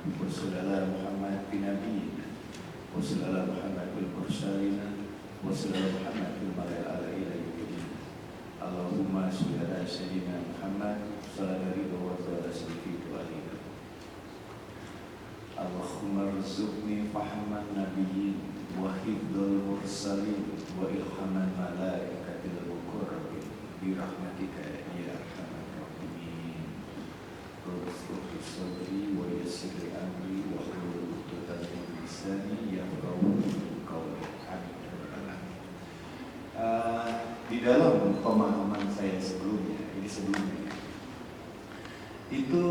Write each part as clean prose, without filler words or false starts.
وصلى على محمد بنبينا وصلى على محمد بالمرسلين وصلى على محمد بالملائكة الأعلى إلى يوم الدين. اللهم صل على سيدنا محمد صلى الله عليه وسلم. اللهم ارزقني فهم النبيين وحفظ المرسلين وإلهام الملائكة المقربين برحمتك يا أرحم الراحمين. رب اشرح لي صدري ويسر لي أمري واحلل عقدة من لساني يفقهوا قولي. Amin. Di dalam pemahaman saya sebelumnya itu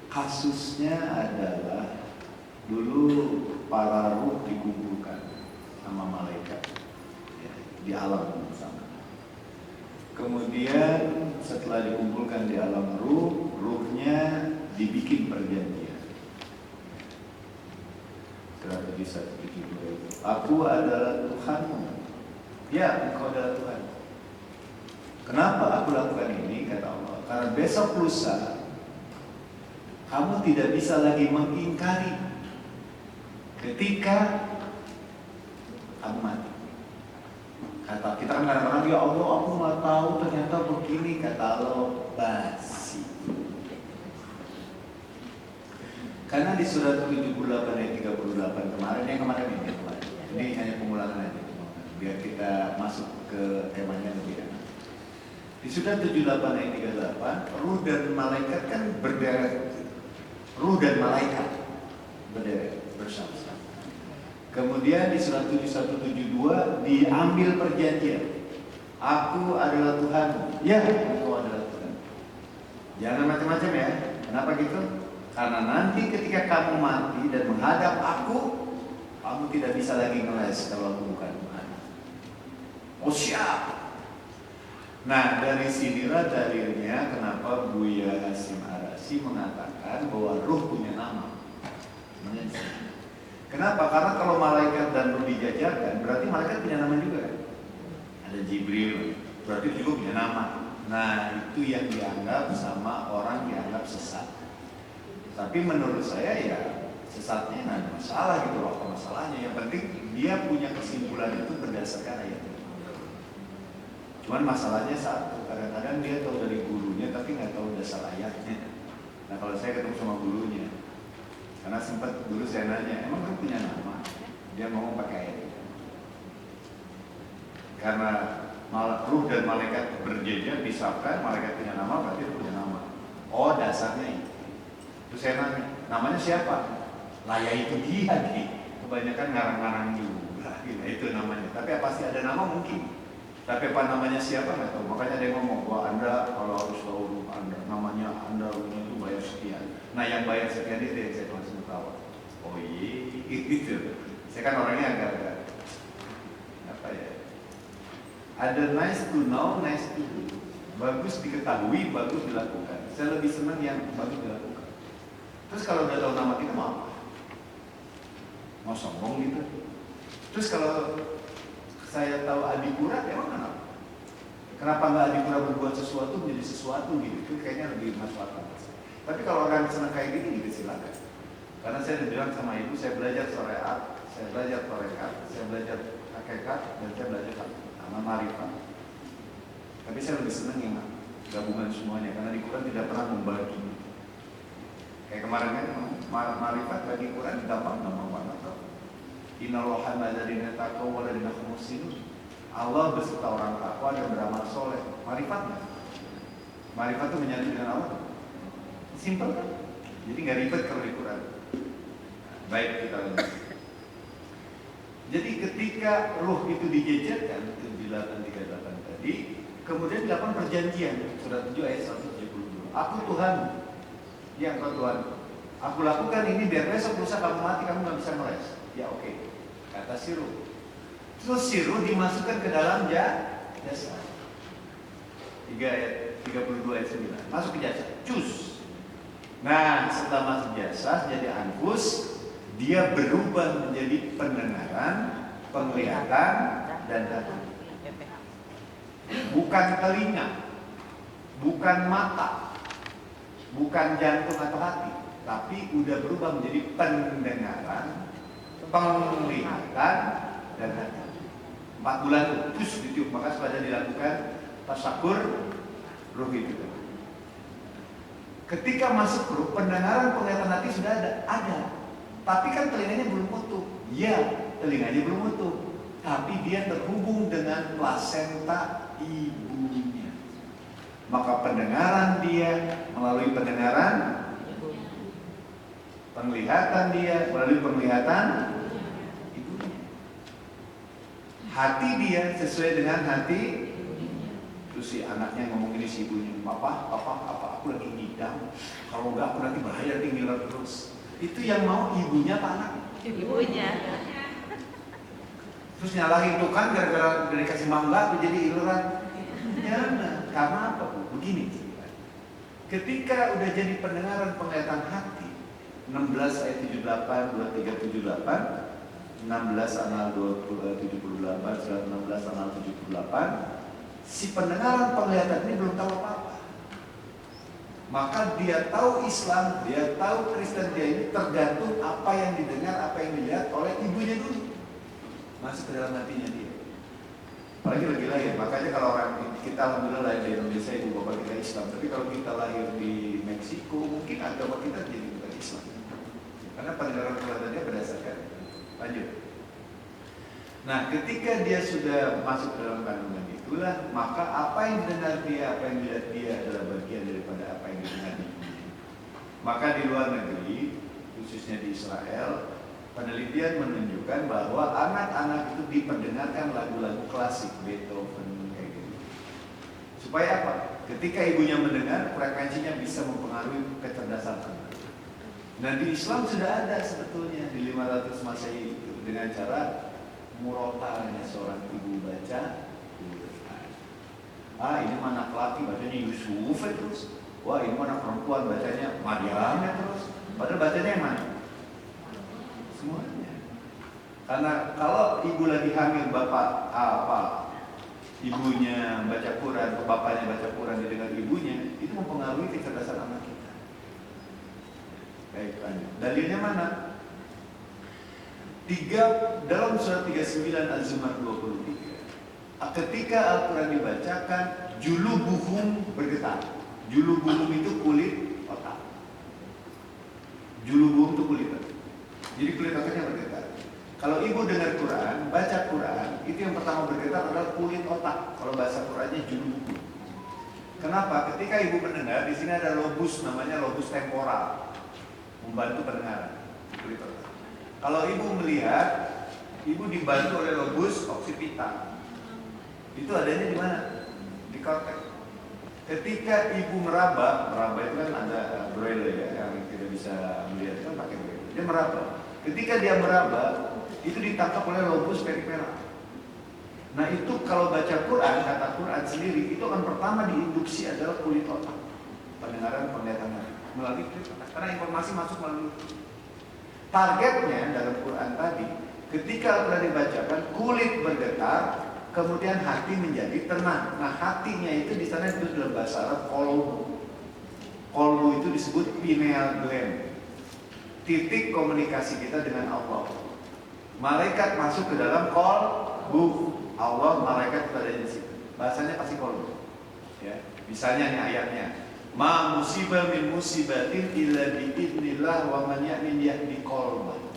kasusnya adalah dulu para ruh dikumpulkan sama malaikat ya, di alam sana. Kemudian setelah dikumpulkan di alam ruh, ruhnya dibikin perjanjian. Strategi 172 itu. Aku adalah Tuhanmu. Ya, engkau adalah Tuhan. Kenapa aku lakukan ini? Kata Allah. Karena besok lusa kamu tidak bisa lagi mengingkari ketika kamu mati. Kata kita kan kadang-kadang, ya Allah aku nggak tahu ternyata begini. Kata Allah, basi. Karena di surat 78 ayat 38 kemarin ini ini hanya pengulangan aja biar kita masuk ke temanya lebih enak. Di surat 78 ayat 38 ruh dan malaikat kan berderet. Ruh dan malaikat berderet bersama-sama. Kemudian di surat 7172 diambil perjanjian. Aku adalah Tuhanmu. Ya, engkau adalah Tuhan. Jangan macam-macam ya. Kenapa gitu? Karena nanti ketika kamu mati dan menghadap aku, kamu tidak bisa lagi ngeles kalau aku bukan Tuhan. Oh siap. Nah dari sinilah dalilnya kenapa Buya Hasyim Arasy mengatakan bahwa ruh punya nama. Kenapa? Karena kalau malaikat dan ruh dijajarkan, berarti malaikat punya nama juga kan? Ada Jibril, berarti juga punya nama. Nah itu yang dianggap sama orang dianggap sesat. Tapi menurut saya ya sesatnya nggak ada masalah gitu loh. Apa masalahnya? Yang penting dia punya kesimpulan itu berdasarkan ayat itu. Cuman masalahnya satu, kadang-kadang dia tahu dari gurunya tapi nggak tahu dasar ayatnya. Nah kalau saya ketemu sama gurunya, karena sempat dulu saya nanya, emang kamu punya nama? Dia ngomong pakai ayat itu. Karena ruh dan malaikat berjejer disahkan, malaikat punya nama berarti punya nama. Oh dasarnya itu. Terus saya nanya, namanya siapa? Lah ya itu dia nih. Kebanyakan ngarang-ngarang juga, nah, itu namanya. Tapi pasti ada nama mungkin. Tapi apa namanya siapa nggak tahu. Makanya ada yang ngomong bahwa Anda kalau harus tahu Anda namanya Anda itu bayar sekian. Nah yang bayar sekian itu yang saya langsung tahu. Oh iya gitu. Saya kan orangnya agak-agak apa ya? Ada nice to know, nice to do. Bagus diketahui, bagus dilakukan. Saya lebih senang yang bagus dilakukan. Terus kalau udah tahu nama kita mau apa? Mau sombong gitu. Terus kalau saya tahu Adipura, emang kenapa? Kenapa nggak Adipura berbuat sesuatu menjadi sesuatu gitu? Itu kayaknya lebih masuk akal. Tapi kalau orang senang kayak gini juga silakan. Karena saya udah bilang sama ibu, saya belajar syariat, saya belajar tarekat, saya belajar hakikat, dan saya belajar sama marifat. Tapi saya lebih senang yang gabungan semuanya, karena di Quran tidak pernah membagi. Kayak kemarin kan marifat bagi Quran ditambah nama mana tahu. Innallaha ma'alladzina taqaw wa ladzina hum muhsinun. Allah beserta orang takwa dan beramal soleh. Marifatnya, marifat itu menyatu dengan Allah. Simpel kan? Jadi nggak ribet kalau di Quran. Baik kita lanjut. Jadi ketika ruh itu dijejerkan 7838 tadi, kemudian dilakukan perjanjian surat 7 ayat 172. Aku Tuhan, ya engkau Tuhan. Aku lakukan ini biar besok lusa kamu mati kamu nggak bisa ngeles. Ya oke. Kata si ruh. Terus si ruh dimasukkan ke dalam jasad. 3 ayat 32 ayat 9. Masuk ke jasad. Cus. Nah, setelah masuk jasad jadi anfus, dia berubah menjadi pendengaran, penglihatan, dan hati. Bukan telinga, bukan mata, bukan jantung atau hati, tapi udah berubah menjadi pendengaran, penglihatan, dan hati. 4 bulan tuh, terus ditiup. Maka sepada dilakukan tasyakur ruh itu. Ketika masuk ruh, pendengaran, penglihatan, hati sudah ada. Tapi kan telinganya belum utuh. Ya, telinganya belum utuh. Tapi dia terhubung dengan plasenta ibunya. Maka pendengaran dia melalui pendengaran, penglihatan dia melalui penglihatan ibunya. Hati dia sesuai dengan hati. Terus si anaknya ngomong ini si ibunya, papa, aku lagi ngidam. Kalau enggak aku nanti bahaya tinggal terus. Itu yang mau ibunya apa anaknya? Ibunya. Terus nyalahin tuh kan gara-gara dikasih mangga tuh jadi iluran. Jangan, karena apa Bu? Begini. Ketika udah jadi pendengaran penglihatan hati, 16 ayat 78, 23, 78, 16 anal 78, surat 16 anal 78, si pendengaran penglihatan ini belum tahu apa-apa. Maka dia tahu Islam, dia tahu Kristen, dia ini tergantung apa yang didengar, apa yang dilihat oleh ibunya dulu. Masuk ke dalam hatinya dia. Apalagi lagi lahir. Makanya kalau orang kita alhamdulillah lahir di Indonesia, ibu bapak kita Islam. Tapi kalau kita lahir di Meksiko, mungkin agama kita jadi bukan Islam. Karena pendengaran penglihatannya berdasarkan. Lanjut. Nah, ketika dia sudah masuk dalam kandungan itulah, maka apa yang didengar dia, apa yang dilihat dia adalah bagian daripada apa yang didengar dia. Maka di luar negeri, khususnya di Israel, penelitian menunjukkan bahwa anak-anak itu diperdengarkan lagu-lagu klasik, Beethoven, kayak gitu. Supaya apa? Ketika ibunya mendengar, frekuensinya bisa mempengaruhi kecerdasan anak. Nah di Islam sudah ada sebetulnya di 500 Masehi itu dengan cara murotalnya seorang ibu baca. Ini mana laki bacanya Yusuf terus. Wah ini mana perempuan bacanya Maryamnya terus. Padahal bacanya yang mana? Semuanya. Karena kalau ibu lagi hamil, bapak ibunya baca Quran, bapaknya baca Quran didengar ibunya, itu mempengaruhi kecerdasan anak kita. Baik, lanjut. Dalilnya mana? Dalam surat 39 Az-Zumar 23. Ketika Al-Quran dibacakan, julubuhum bergetar. Julubuhum itu kulit otak. Julubuhum itu kulit otak. Jadi kulit otaknya bergetar. Kalau ibu dengar Quran, baca Quran, itu yang pertama bergetar adalah kulit otak. Kalau bahasa Qurannya julubuhum. Kenapa? Ketika ibu mendengar, di sini ada lobus, namanya lobus temporal, membantu pendengaran. Kulit otak. Kalau ibu melihat, ibu dibantu oleh lobus occipital. Itu adanya di mana? Di korteks. Ketika ibu meraba itu kan ada braille ya, yang tidak bisa melihat kan pakai braille. Dia meraba. Ketika dia meraba, itu ditangkap oleh lobus periferal. Nah itu kalau baca Quran, kata Quran sendiri, itu akan pertama diinduksi adalah kulit otak. Pendengaran, penglihatan melalui kulit otak. Karena informasi masuk melalui targetnya dalam Quran tadi, ketika Al-Quran dibacakan, kulit bergetar, kemudian hati menjadi tenang. Nah hatinya itu di sana itu dalam bahasa Arab kolbu. Kolbu itu disebut pineal gland, titik komunikasi kita dengan Allah. Malaikat masuk ke dalam kolbu, Allah malaikat itu ada di situ. Bahasanya pasti kolbu. Ya, misalnya nih ayatnya, ma musibah min musibatin illa biidznillah wa man ya'min yahdi qalbah.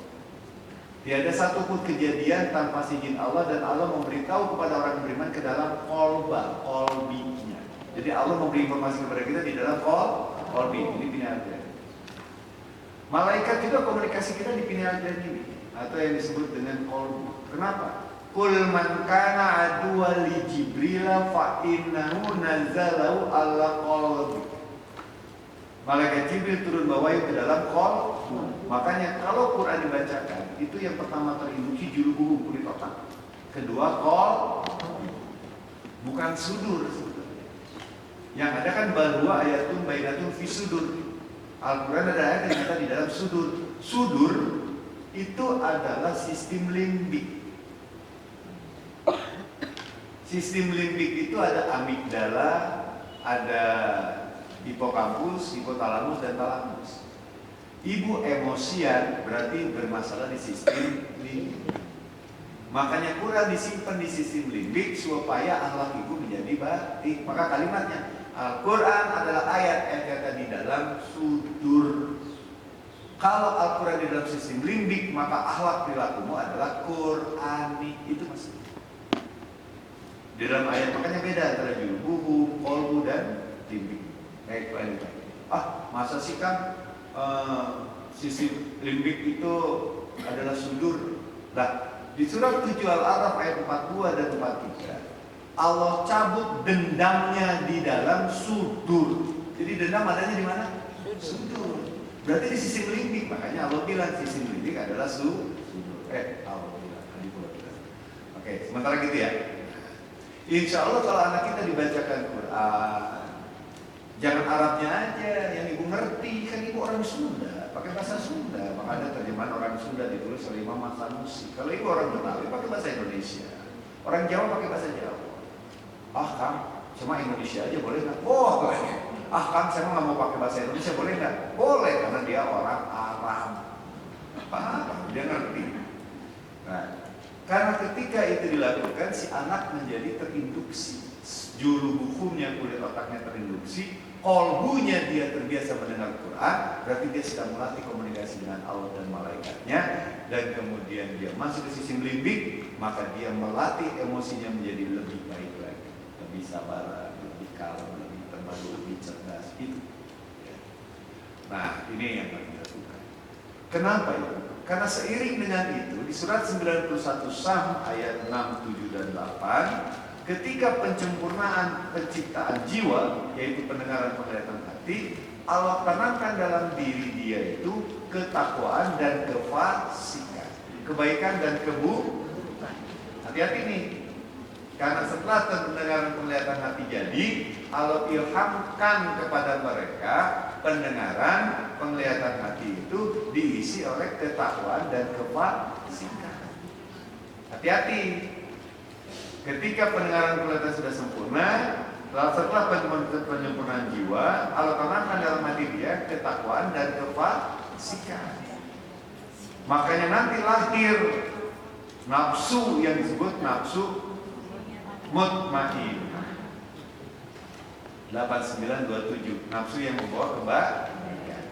Tiada satu pun kejadian tanpa izin Allah, dan Allah memberitahu kepada orang beriman ke dalam kolbinya. Jadi Allah memberi informasi kepada kita di dalam kolbi. Ini pineal gland. Malaikat juga komunikasi kita di pineal gland ini, atau yang disebut dengan kolbu. Kenapa? Kul man kana aduwa li Jibril fa innahu nazalahu ala qalbi. Malaikat Jibril turun bawahi ke dalam kolbu. Makanya kalau Quran dibacakan, itu yang pertama terinduksi julubuhum, kulit otak. Kedua bukan sudur sebetulnya. Yang ada kan bahwa ayatun bainatun fi sudur. Al-Quran ada ayat yang ada di dalam sudur. Sudur itu adalah sistem limbik. Sistem limbik itu ada amigdala, ada hipokampus, hipotalamus, dan talamus. Ibu emosian berarti bermasalah di sistem limbik. Makanya Quran disimpan di sistem limbik supaya akhlak ibu menjadi baik. Maka kalimatnya Al-Quran adalah ayat-ayat di dalam sudur. Kalau Al-Quran di dalam sistem limbik, maka akhlak perilakumu adalah Qurani. Itu maksudnya. Di dalam ayat makanya beda antara julbuhu, kolbu dan limbik. Baik, baik. Masa sih kan sistem limbik itu adalah sudur. Nah, di surat 7 Al-A'raf ayat 42 dan 43, Allah cabut dendamnya di dalam sudur. Jadi dendam adanya di mana? Sudur. Berarti di sistem limbik. Makanya Allah bilang sistem limbik adalah sudur. Allah bilang. Oke, sementara gitu ya. Insya Allah kalau anak kita dibacakan Quran, jangan Arabnya aja yang ibu ngerti. Kan ibu orang Sunda, pakai bahasa Sunda. Maka ada terjemahan orang Sunda ditulis oleh Imam Sanusi. Kalau ibu orang Betawi pakai bahasa Indonesia. Orang Jawa pakai bahasa Jawa. Kang, cuma Indonesia aja boleh nggak? Boleh. Kang, saya nggak mau pakai bahasa Indonesia, boleh nggak? Boleh, karena dia orang Arab. Apa? Dia ngerti. Nah, karena ketika itu dilakukan, si anak menjadi terinduksi. Juru hukumnya, kulit otaknya terinduksi. Kolbunya dia terbiasa mendengar Quran, berarti dia sedang melatih komunikasi dengan Allah dan malaikatnya. Dan kemudian dia masuk ke sistem limbik, maka dia melatih emosinya menjadi lebih baik lagi, lebih sabar, lebih kalem, lebih terbaru, lebih cerdas. Itu. Nah, ini yang kami lakukan. Kenapa itu? Karena seiring dengan itu, di surat 91 Sam ayat 6, 7, dan 8, ketika penyempurnaan penciptaan jiwa, yaitu pendengaran, penglihatan, hati, Allah tanamkan dalam diri dia itu ketakwaan dan kefasikan, kebaikan dan keburukan. Hati-hati nih, karena setelah pendengaran, penglihatan, hati jadi, Allah ilhamkan kepada mereka pendengaran, penglihatan hati itu diisi oleh ketakwaan dan kefasikan. Hati-hati. Ketika pendengaran penglihatan sudah sempurna, setelah penyempurnaan jiwa, Allah tanamkan dalam hati dia ketakwaan dan kefasikan. Makanya nanti lahir nafsu yang disebut nafsu mutmainnah. 8927, nafsu yang membawa kebaikan.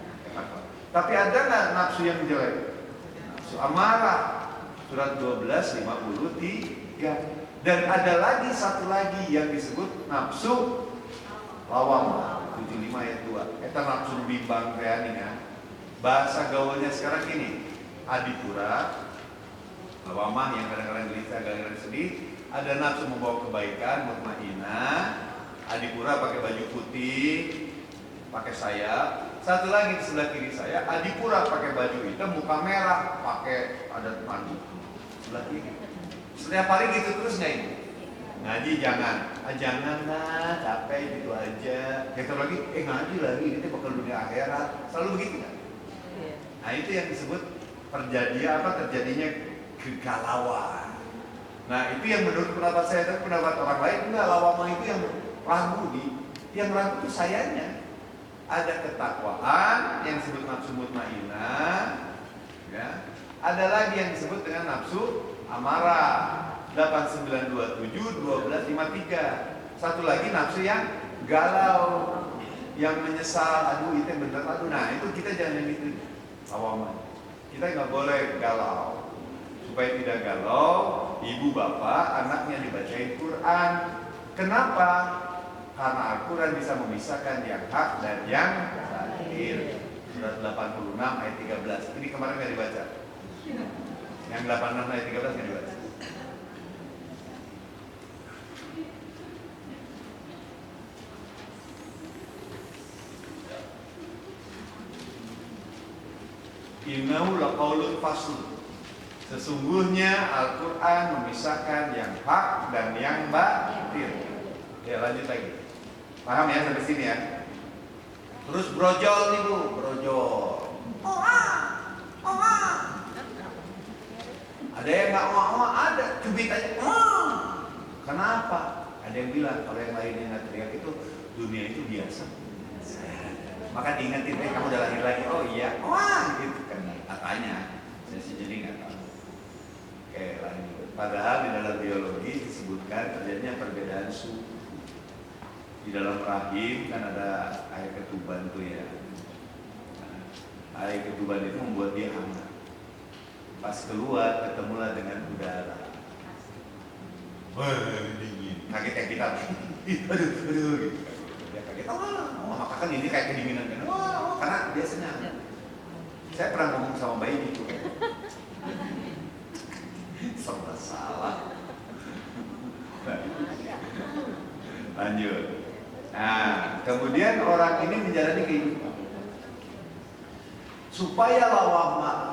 Tapi ada nggak nafsu yang jelek? Nafsu amarah. Surat 12:53. Dan ada lagi satu lagi yang disebut nafsu lawamah. 75 ayat 2. Eta nafsu bimbang reani kan. Bahasa gaulnya sekarang ini adipura, lawamah yang kadang-kadang gelisah, kadang-kadang sedih. Ada nafsu membawa kebaikan, mutmainnah. Adipura pakai baju putih, pakai sayap. Satu lagi di sebelah kiri saya, adipura pakai baju hitam, muka merah, pakai adat mandi. Sebelah kiri. Setiap hari gitu terus nggak ini? Ngaji jangan, jangan lah, capek gitu aja. Kita lagi, ngaji lagi, ini bakal dunia akhirat. Selalu begitu kan? Nah itu yang disebut terjadinya kegalauan. Nah itu yang menurut pendapat saya, tapi pendapat orang lain enggak, lawamah itu yang ragu yang ragu itu sayanya. Ada ketakwaan yang disebut nafsu mutmainnah, ya. Ada lagi yang disebut dengan nafsu amarah. 8927 1253. Satu lagi nafsu yang galau, yang menyesal, aduh itu bener, aduh. Nah itu kita jangan yang itu lawamah. Kita nggak boleh galau. Supaya tidak galau, ibu bapak anaknya dibacain Quran. Kenapa? Karena Al-Quran bisa memisahkan yang hak dan yang batil. Surat 86 ayat 13. Ini kemarin nggak dibaca. Yang 86 ayat 13 nggak dibaca. Innahu laqaulun fasl. Sesungguhnya Al-Quran memisahkan yang hak dan yang batil. Ya lanjut lagi. Paham ya sampai sini ya? Terus brojol nih bu, brojol. Ada yang nggak ada, cubit aja. Kenapa? Ada yang bilang kalau yang lainnya nggak teriak itu dunia itu biasa. Maka diingetin, kamu udah lahir lagi. Oh iya, wah gitu kan katanya. Saya sih jadi nggak tahu. Oke, lanjut. Padahal di dalam biologi disebutkan terjadinya perbedaan suhu. Di dalam rahim kan ada air ketuban tuh ya. Nah, air ketuban itu membuat dia hangat. Pas keluar ketemulah dengan udara. Wah, dingin. Kaget kita. Aduh gitu. Ya kaget. Maka kan ini kayak kedinginan kan. Wah, karena biasanya saya pernah ngomong sama bayi gitu. Serba salah. Lanjut. Nah, kemudian orang ini menjalani kehidupan supaya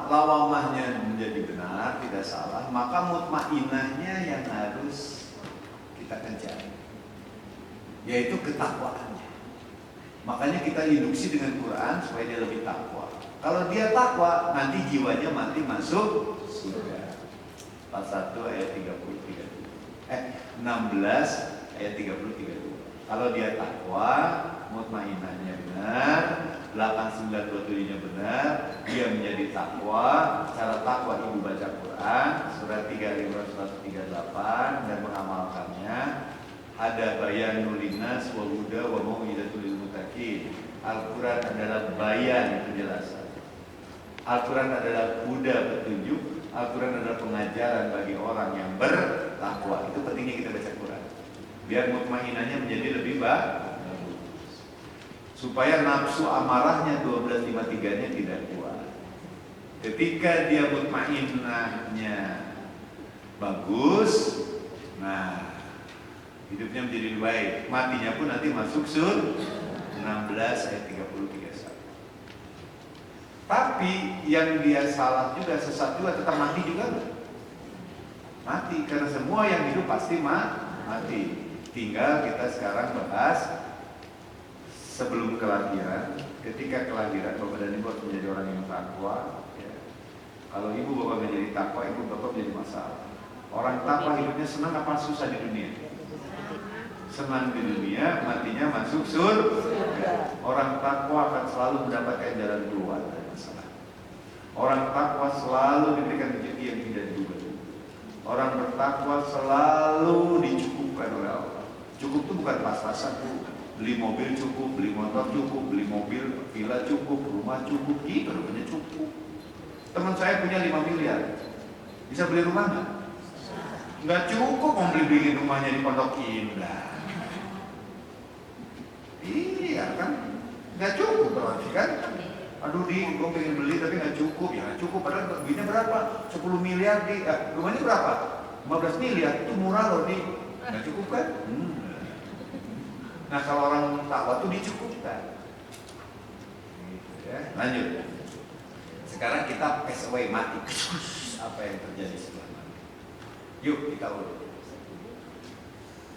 lawamahnya menjadi benar, tidak salah, maka mutmainahnya yang harus kita kejar, yaitu ketakwaannya. Makanya kita induksi dengan Quran supaya dia lebih takwa. Kalau dia takwa, nanti jiwanya mati masuk surga. Pasal 1 ayat 16 ayat 30-32. Kalau dia takwa, mutmainahnya benar, 8927-nya benar, dia menjadi takwa. Cara takwa ibu baca Quran surat 3538 dan mengamalkannya. Ada bayanul linnas wa huda wa mau'izatul lil muttaqin. Al-Quran adalah bayan, penjelasan. Al-Quran adalah huda, petunjuk. Al-Quran adalah pengajaran bagi orang yang bertakwa. Itu pentingnya kita baca Quran, biar mutmainahnya menjadi lebih bagus, supaya nafsu amarahnya 1253-nya tidak kuat. Ketika dia mutmainahnya bagus, nah hidupnya menjadi lebih baik, matinya pun nanti masuk surga. 16 ayat 30-31. Tapi yang dia salah juga, sesat juga, tetap mati juga loh. Mati, karena semua yang hidup pasti mati. Tinggal kita sekarang bahas sebelum kelahiran. Ketika kelahiran, bapak dan ibu harus menjadi orang yang takwa ya. Kalau ibu bapak menjadi takwa, ibu bapak menjadi masalah. Orang takwa hidupnya senang apa susah di dunia? Senang di dunia, matinya masuk surga. Orang takwa akan selalu mendapatkan jalan keluar dari masalah. Orang takwa selalu diberikan rezeki yang tidak diduga. Orang bertakwa selalu dicukupkan oleh Allah. Cukup itu bukan pas-pasan, beli mobil cukup, beli motor cukup, beli mobil, villa cukup, rumah cukup, gitu rupanya cukup. Teman saya punya 5 miliar, bisa beli rumah nggak? Nggak cukup mau beli rumahnya di Pondok Indah. Iya kan, nggak cukup berarti kan? Aduh gue pengen beli tapi nggak cukup, ya nggak cukup. Padahal duitnya berapa? 10 miliar di rumahnya berapa? 15 miliar, itu murah loh nih. Nggak cukup kan? Nah kalau orang takwa tuh dicukupkan. Gitu ya. Lanjut. Sekarang kita pass away, mati. Apa yang terjadi setelah mati? Yuk kita urut.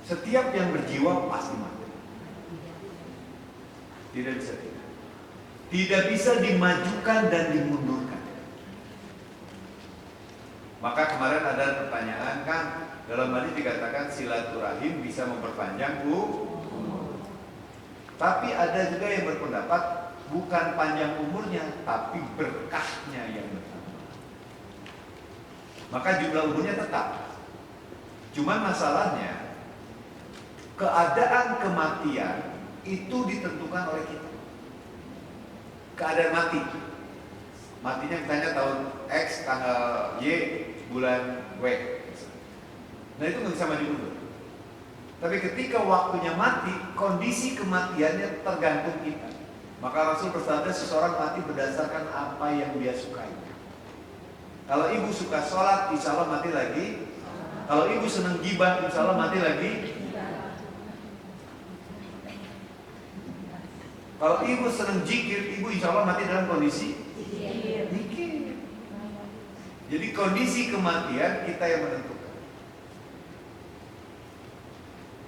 Setiap yang berjiwa pasti mati. Tidak bisa tidak. Tidak bisa dimajukan dan dimundurkan. Maka kemarin ada pertanyaan kan, dalam hadis dikatakan silaturahim bisa memperpanjang umur. Tapi ada juga yang berpendapat bukan panjang umurnya, tapi berkahnya yang bertambah. Maka jumlah umurnya tetap. Cuman masalahnya keadaan kematian itu ditentukan oleh kita. Keadaan mati, matinya misalnya tahun X, tanggal Y, bulan W. Nah itu nggak bisa maju mundur. Tapi ketika waktunya mati, kondisi kematiannya tergantung kita. Maka Rasul bersabda seseorang mati berdasarkan apa yang dia sukai. Kalau ibu suka sholat, insya Allah mati lagi. Kalau ibu senang gibah, insya Allah mati lagi. Kalau ibu senang zikir, ibu insya Allah mati dalam kondisi zikir. Jadi kondisi kematian kita yang menentukan.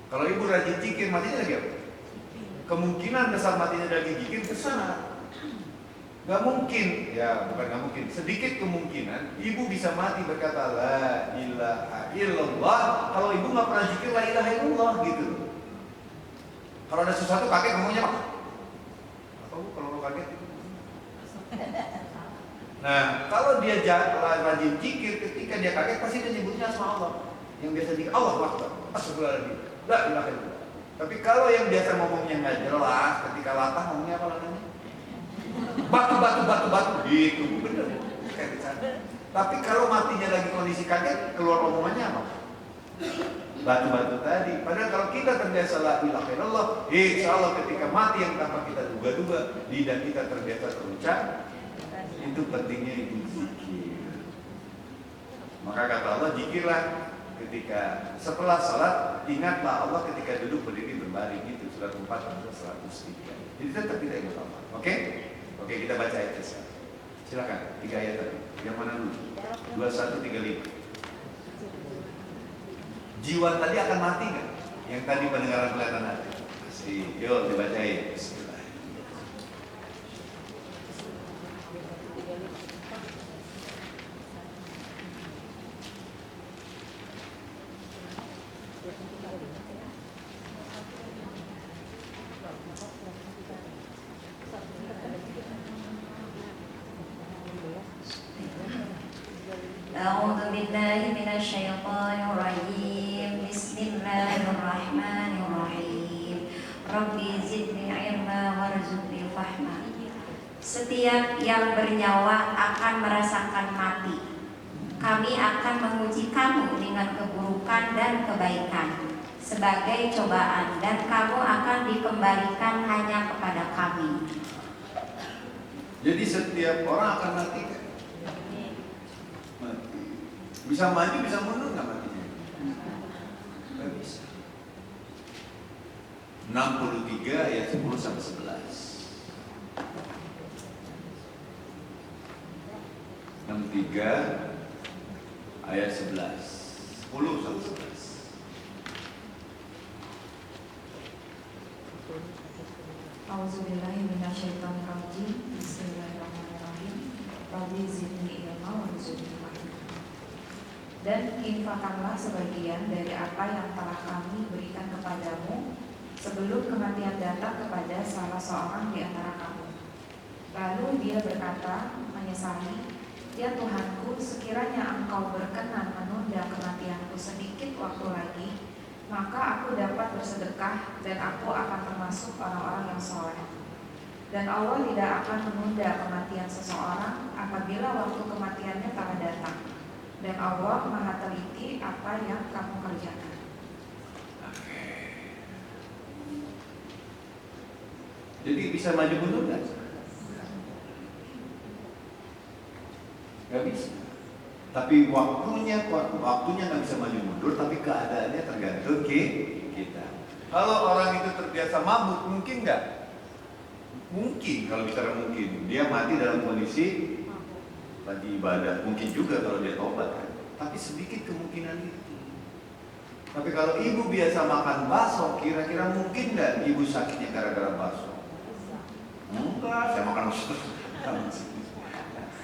Kalau ibu rajin zikir, matinya lagi apa? Kemungkinan besar matinya lagi zikir besar. Gak mungkin, ya bukan gak mungkin, sedikit kemungkinan ibu bisa mati berkata la ilaha illallah. Kalau ibu gak pernah zikir la ilaha illallah gitu. Kalau ada sesuatu kakek ngomongnya apa? Kamu kalau kaget. Nah, kalau dia rajin zikir, ketika dia kaget pasti dia nyebutnya sama Allah. Yang biasa zikir Allah Akbar, astagfirullahaladzim, la ilaha illallah. Tapi kalau yang biasa ngomongnya nggak jelas, ketika latah ngomongnya apa namanya? Batu, gitu, bener. Kayak gitu. Tapi kalau matinya lagi kondisi kaget, keluar omongannya apa? Batu tadi. Padahal kalau kita terbiasa la ilaha illallah, insya Allah ketika mati yang tanpa kita duga-duga, lidah kita terbiasa terucap. Itu pentingnya itu zikir. Maka kata Allah, zikirlah ketika setelah salat, ingatlah Allah ketika duduk berdiri berbaring. Itu surat 4 dan surat 103. Jadi tetap kita ingat Allah. Oke, kita baca ayat sekarang. Silakan 3 ayat tadi. Yang mana dulu? 2135. Jiwa tadi akan mati nggak? Yang tadi pendengaran kelihatan hati. Yuk dibacain. أعوذ بالله من الشيطان الرجيم بسم الله الرحمن الرحيم Rabbi zidni ilma warzuqni fahma. Setiap yang bernyawa akan merasakan mati. Kami akan menguji kamu dengan keburukan dan kebaikan sebagai cobaan, dan kamu akan dikembalikan hanya kepada kami. Jadi setiap orang akan mati kan? Mati. Bisa maju, bisa mundur nggak matinya? Nggak bisa. 63 ayat 10 sampai 11. 63 ayat 11. 10 sampai 11. A'udzubillahi minasyaitonirrajim. Bismillahirrahmanirrahim. Rabbi zidni ilma warzuqni fahma. Dan infakkanlah sebagian dari apa yang telah kami berikan kepadamu sebelum kematian datang kepada salah seorang di antara kamu. Lalu dia berkata, menyesali, ya Tuhanku, sekiranya Engkau berkenan menunda kematianku sedikit waktu lagi, maka aku dapat bersedekah dan aku akan termasuk orang-orang yang soleh. Dan Allah tidak akan menunda kematian seseorang apabila waktu kematiannya telah datang. Dan Allah Maha teliti apa yang kamu kerjakan. Jadi bisa maju mundur nggak? Nggak bisa. Tapi waktunya nggak bisa maju mundur, tapi keadaannya tergantung kita. Kalau orang itu terbiasa mabuk, mungkin nggak? Mungkin, kalau bicara mungkin, dia mati dalam kondisi lagi ibadah. Mungkin juga kalau dia tobat kan. Tapi sedikit kemungkinan itu. Tapi kalau ibu biasa makan bakso, kira-kira mungkin nggak ibu sakitnya gara-gara bakso? Enggak, saya makan bakso.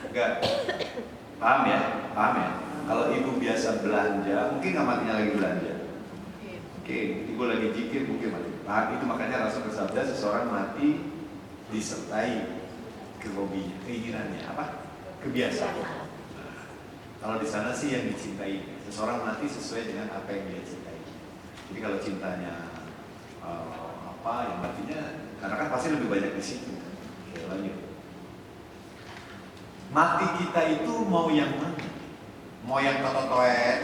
Enggak. Paham ya? Kalau ibu biasa belanja, mungkin nggak matinya lagi belanja. Oke, ibu lagi zikir mungkin mati. Nah, itu makanya Rasul bersabda, seseorang mati disertai kehobinya, keinginannya apa? Kebiasaan. Nah, kalau di sana sih yang dicintai, seseorang mati sesuai dengan apa yang dia cintai. Jadi kalau cintanya yang matinya, karena kan pasti lebih banyak di situ. Oke, lanjut. Mati kita itu mau yang mana? Mau yang tototoet,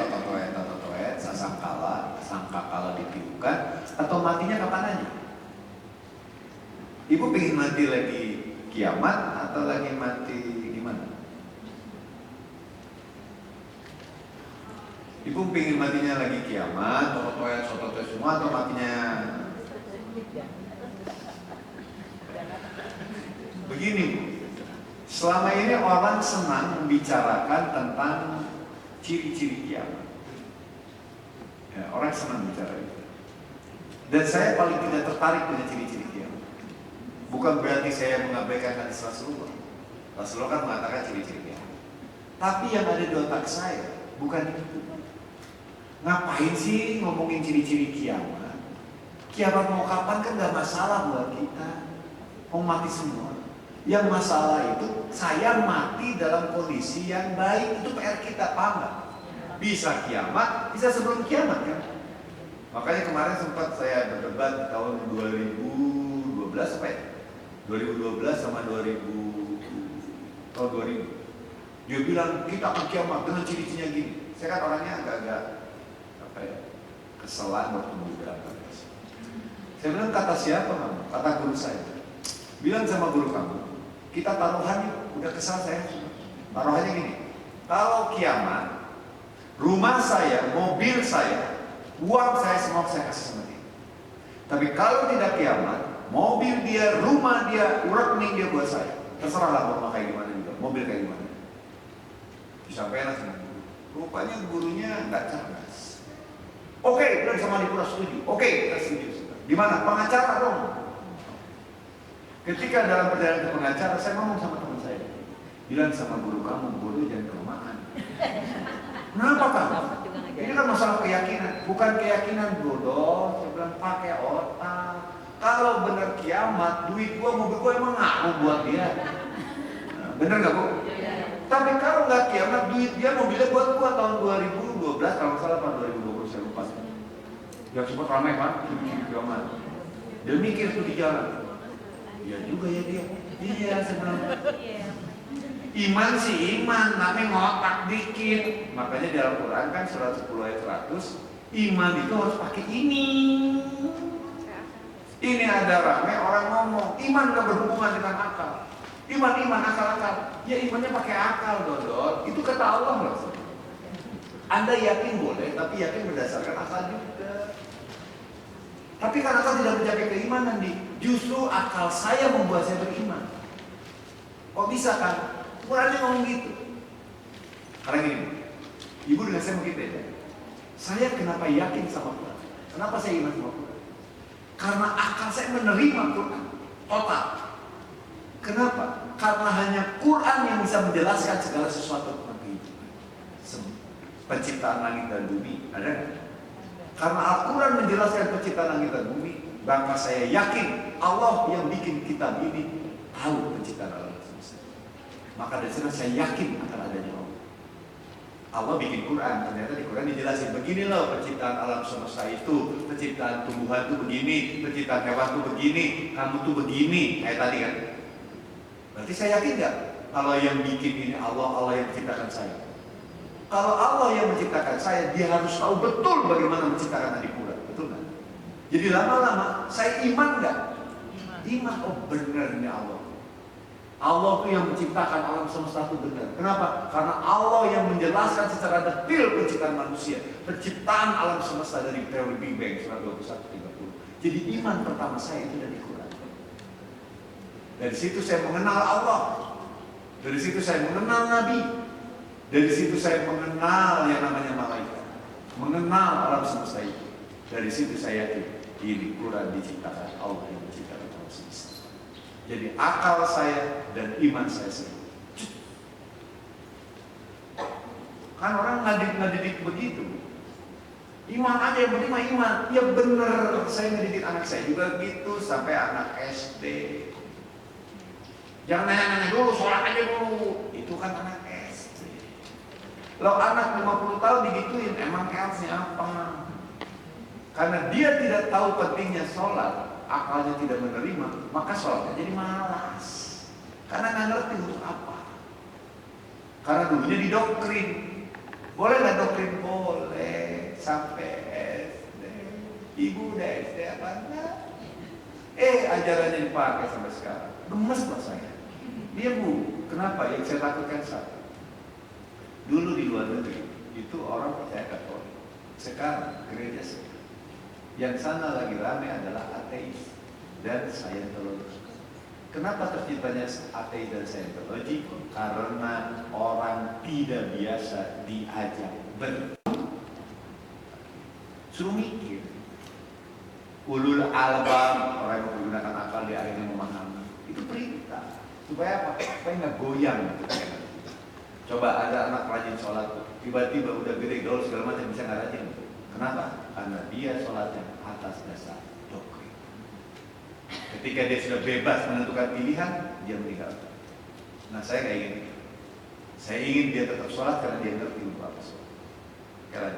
sangkakala ditiupkan, atau matinya kapan aja? Ibu pengen mati lagi kiamat atau lagi mati gimana? Ibu pengen matinya lagi kiamat, tototoet semua, atau matinya begini? Selama ini orang senang membicarakan tentang ciri-ciri kiamat. Ya, orang senang bicara itu. Dan saya paling tidak tertarik dengan ciri-ciri kiamat. Bukan berarti saya mengabaikan hadis Rasulullah. Rasulullah kan mengatakan ciri-ciri kiamat. Tapi yang ada di otak saya bukan itu. Ngapain sih ngomongin ciri-ciri kiamat? Kiamat mau kapan kan gak masalah buat kita. Mau mati semua. Yang masalah itu saya mati dalam kondisi yang baik, itu PR kita, paham nggak? Bisa kiamat, bisa sebelum kiamat kan? Makanya kemarin sempat saya berdebat di tahun 2012 apa ya? 2012 sama 2000. Dia bilang kita akan kiamat dengan ciri-cirinya gini. Saya kan orangnya agak-agak apa ya? Keselan waktu muda. Saya bilang kata siapa kamu? Kata guru saya. Bilang sama guru kamu, kita taruhan yuk. Udah kesal saya. Taruhannya gini. Kalau kiamat, rumah saya, mobil saya, uang saya semua saya kasih sama dia. Tapi kalau tidak kiamat, mobil dia, rumah dia, rekening dia buat saya. Terserahlah rumah kayak gimana juga, mobil kayak gimana. Disampaikan sama guru. Rupanya gurunya nggak cerdas. Oke, udah sama Madipura setuju. Oke, kita setuju. Di mana? Pengacara dong. Ketika dalam perjalanan ke pengacara, saya ngomong sama teman saya, bilang sama guru kamu, bodoh jangan kelemahan. Kenapa kamu? Ini kan masalah keyakinan, bukan keyakinan bodoh. Saya bilang pakai otak. Kalau benar kiamat, duit gua, mobil gua emang ngaruh buat dia. Bener nggak bu? Tapi kalau nggak kiamat, duit dia, mobilnya buat gua tahun 2012, kalau nggak salah tahun 2020 saya lupa. Yang sempat ramai kan, kiamat. Dia mikir tuh di jalan. Iya juga ya dia. Iya sebenarnya. Iman sih iman, tapi ngotak dikit. Makanya di Al-Quran kan surat 10 ayat 100, iman itu harus pakai ini. Ini ada rame orang ngomong, iman gak berhubungan dengan akal. Iman akal-akal. Ya imannya pakai akal, Dodot. Itu kata Allah loh. Anda yakin boleh, tapi yakin berdasarkan akal juga. Tapi karena akal tidak mencapai keimanan, justru akal saya membuat saya beriman. Kok bisa kan? Qurannya ngomong gitu. Karena gini, ibu dengan saya mungkin beda. Saya kenapa yakin sama Quran? Kenapa saya iman sama Quran? Karena akal saya menerima Quran total. Kenapa? Karena hanya Quran yang bisa menjelaskan segala sesuatu tentang kehidupan. Penciptaan langit dan bumi, ada nggak? Karena Al-Quran menjelaskan penciptaan langit dan bumi, maka saya yakin Allah yang bikin kitab ini tahu penciptaan alam semesta. Maka dari sana saya yakin akan adanya Allah. Allah bikin Quran, ternyata di Quran dijelasin begini loh penciptaan alam semesta itu, penciptaan tumbuhan itu begini, penciptaan hewan itu begini, kamu tuh begini, kayak tadi kan. Berarti saya yakin nggak kalau yang bikin ini Allah yang menciptakan saya? Kalau Allah yang menciptakan saya, dia harus tahu betul bagaimana menciptakan Adipura, betul nggak? Jadi lama-lama saya iman nggak? Iman, oh benar ini Allah. Allah itu yang menciptakan alam semesta itu benar. Kenapa? Karena Allah yang menjelaskan secara detail penciptaan manusia, penciptaan alam semesta dari teori Big Bang surat 21:30. Jadi iman pertama saya itu dari Quran. Dari situ saya mengenal Allah. Dari situ saya mengenal Nabi. Dari situ saya mengenal yang namanya malaikat, mengenal alam semesta itu. Dari situ saya yakin ini Quran diciptakan Allah yang menciptakan alam semesta. Jadi akal saya dan iman saya sendiri. Kan orang ngedidik begitu. Iman aja yang penting mah iman. Ya bener, saya ngedidik anak saya juga gitu sampai anak SD. Jangan nanya-nanya dulu, sholat aja dulu. Itu kan anak SD. Kalau anak 50 tahun digituin, emang else-nya apa? Karena dia tidak tahu pentingnya sholat, akalnya tidak menerima, maka sholatnya jadi malas. Karena nggak ngerti untuk apa. Karena dulunya didoktrin. Boleh nggak doktrin? Boleh. Sampai SD. Ibu udah SD apa enggak? Ajarannya dipakai sampai sekarang. Gemes lah saya. Dia bu, kenapa? Yang saya takutkan satu. Dulu di luar negeri itu orang percaya Katolik. Sekarang gereja sih. Yang sana lagi ramai adalah ateis dan Scientology. Kenapa terciptanya ateis dan Scientology? Karena orang tidak biasa diajak suruh mikir. Ulul albab, orang yang menggunakan akal di akhirnya memahami. Itu perintah. Supaya apa? Supaya nggak goyang gitu. Coba ada anak rajin sholat, tiba-tiba udah gede gaul segala macam bisa nggak rajin. Kenapa? Karena dia sholatnya atas dasar doktrin. Ketika dia sudah bebas menentukan pilihan, dia meninggal. Nah, saya nggak ingin. Saya ingin dia tetap sholat karena dia ngerti untuk apa sholat. Karena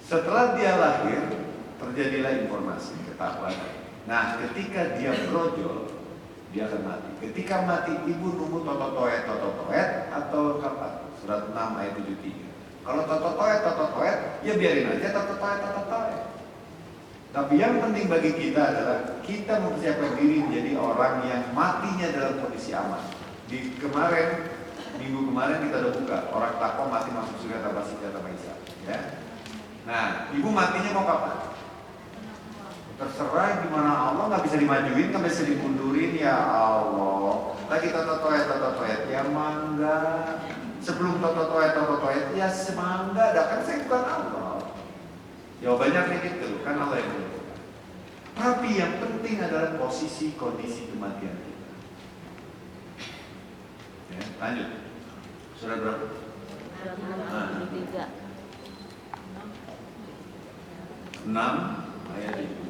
setelah dia lahir, terjadilah informasi ketahuan. Nah, ketika dia brojol, dia akan mati. Ketika mati, ibu nunggu tototoet atau kapan? Surat 6 ayat 73. Kalau tototoet, ya biarin aja tototoet. Tapi yang penting bagi kita adalah kita mempersiapkan diri menjadi orang yang matinya dalam kondisi aman. Minggu kemarin kita udah buka orang takwa mati masuk surga tanpa siksa tanpa hisab. Ya. Nah, ibu matinya mau kapan? Terserah gimana, Allah nggak bisa dimajuin, nggak bisa dimundurin, ya Allah. Lagi tototoet, ya mangga. Sebelum tototoet, ya semangga. Dah kan saya bukan Allah. Jawabannya kayak gitu, kan Allah yang menentukan. Tapi yang penting adalah posisi kondisi kematian kita. Ya, lanjut. Surat berapa? Surat 6 6 ayat 7.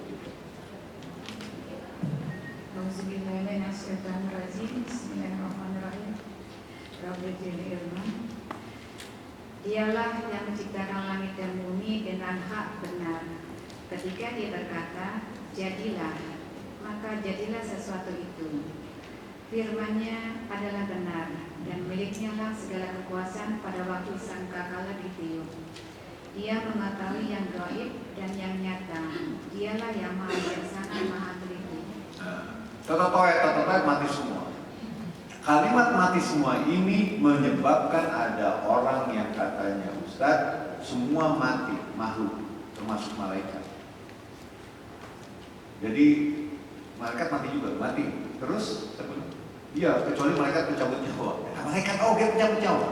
Bismillahirrahmanirrahim. Rabbil ilma. Dialah yang menciptakan langit dan bumi dengan hak benar. Ketika dia berkata, jadilah, maka jadilah sesuatu itu. Firman-Nya adalah benar, dan miliknya lah segala kekuasaan pada waktu sangkakala ditiup. Dia mengetahui yang gaib dan yang nyata. Dialah yang maha bijaksana, maha teliti. Tototoet mati semua. Kalimat mati semua ini menyebabkan ada orang yang katanya, Ustaz, semua mati, makhluk, termasuk malaikat. Jadi malaikat mati juga, mati. Terus, iya, kecuali malaikat pencabut nyawa. Malaikat, dia pencabut nyawa.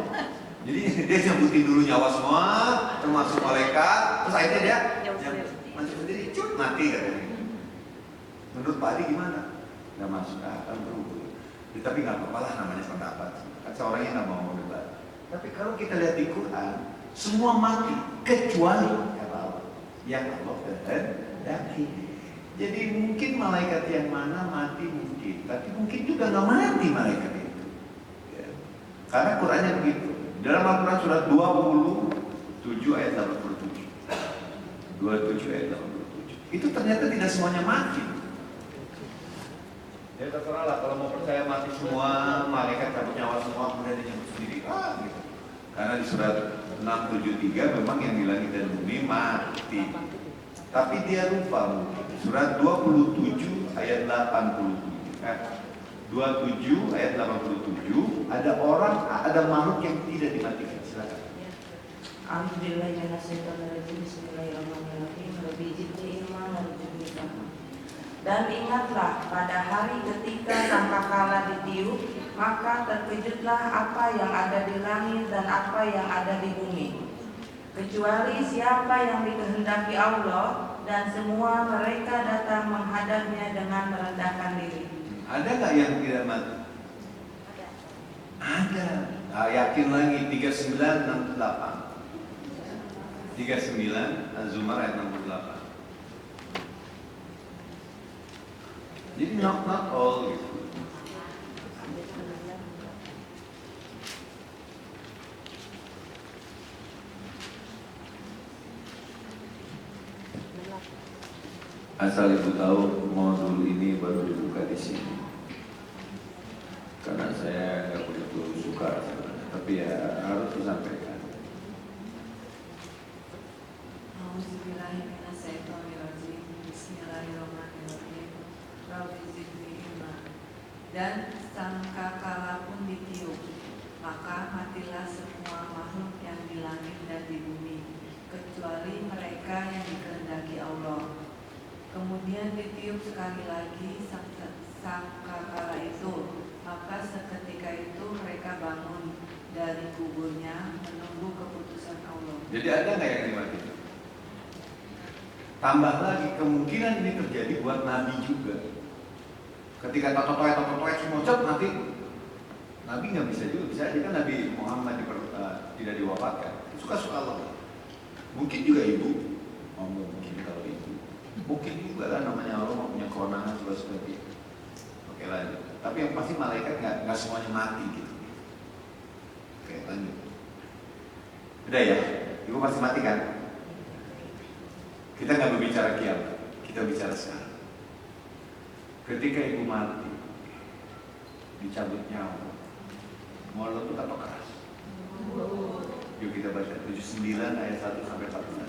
Jadi dia nyabutin dulu nyawa semua, termasuk malaikat. Terus akhirnya dia mati sendiri, mati katanya. Menurut Pak Adi gimana? Nggak masuk akal berubah. Tapi nggak apa-apa lah, namanya pendapat. Kan seorang yang nggak mau debat. Tapi kalau kita lihat di Quran, semua mati kecuali yang Allah kehendaki. Jadi mungkin malaikat yang mana mati mungkin, tapi mungkin juga nggak mati malaikat itu. Ya. Karena Qurannya begitu. Dalam Al-Quran surat 27 ayat 87. 27 ayat 87. Itu ternyata tidak semuanya mati. Ya terserah lah, kalau mau percaya mati semua, malaikat cabut nyawa semua, kemudian dia nyebut sendiri, gitu. Karena di surat 673 memang yang di langit dan bumi mati. Tapi dia lupa mungkin. Surat 27 ayat 87. 27 ayat 87 ada orang, ada makhluk yang tidak dimatikan. Silakan. Dan ingatlah pada hari ketika sangkakala ditiup, maka terkejutlah apa yang ada di langit dan apa yang ada di bumi. Kecuali siapa yang dikehendaki Allah, dan semua mereka datang menghadapnya dengan merendahkan diri. Ada nggak yang tidak mati? Ada. Nah, yakin lagi 39 68. 39 Az-Zumar ayat 68. Jadi not all gitu. Asal ibu tahu, modul ini baru dibuka di sini. Karena saya nggak begitu suka sebenarnya, tapi ya harus disampaikan. Bismillahirrahmanirrahim. Rabbi zidni ilma. Dan sangkakala pun ditiup, maka matilah semua makhluk yang di langit dan di bumi, kecuali mereka yang dikehendaki Allah. Kemudian ditiup sekali lagi sangkakala itu, maka seketika itu mereka bangun dari kuburnya menunggu keputusan Allah. Jadi ada nggak yang dimatikan? Tambah lagi, kemungkinan ini terjadi buat Nabi juga. Ketika tototoet semua nanti Nabi nggak bisa juga, bisa aja kan Nabi Muhammad tidak diwafatkan. Suka-suka Allah. Mungkin juga ibu, mungkin kalau ibu, mungkin juga lah namanya Allah mau punya konangan seperti itu. Oke, lanjut. Tapi yang pasti malaikat nggak semuanya mati gitu. Oke, lanjut. Udah ya, ibu pasti mati kan? Kita nggak berbicara kiamat, kita bicara sekarang. Ketika ibu mati, dicabut nyawa, mulut itu apa keras? Yuk kita baca 79 ayat 1 sampai 14.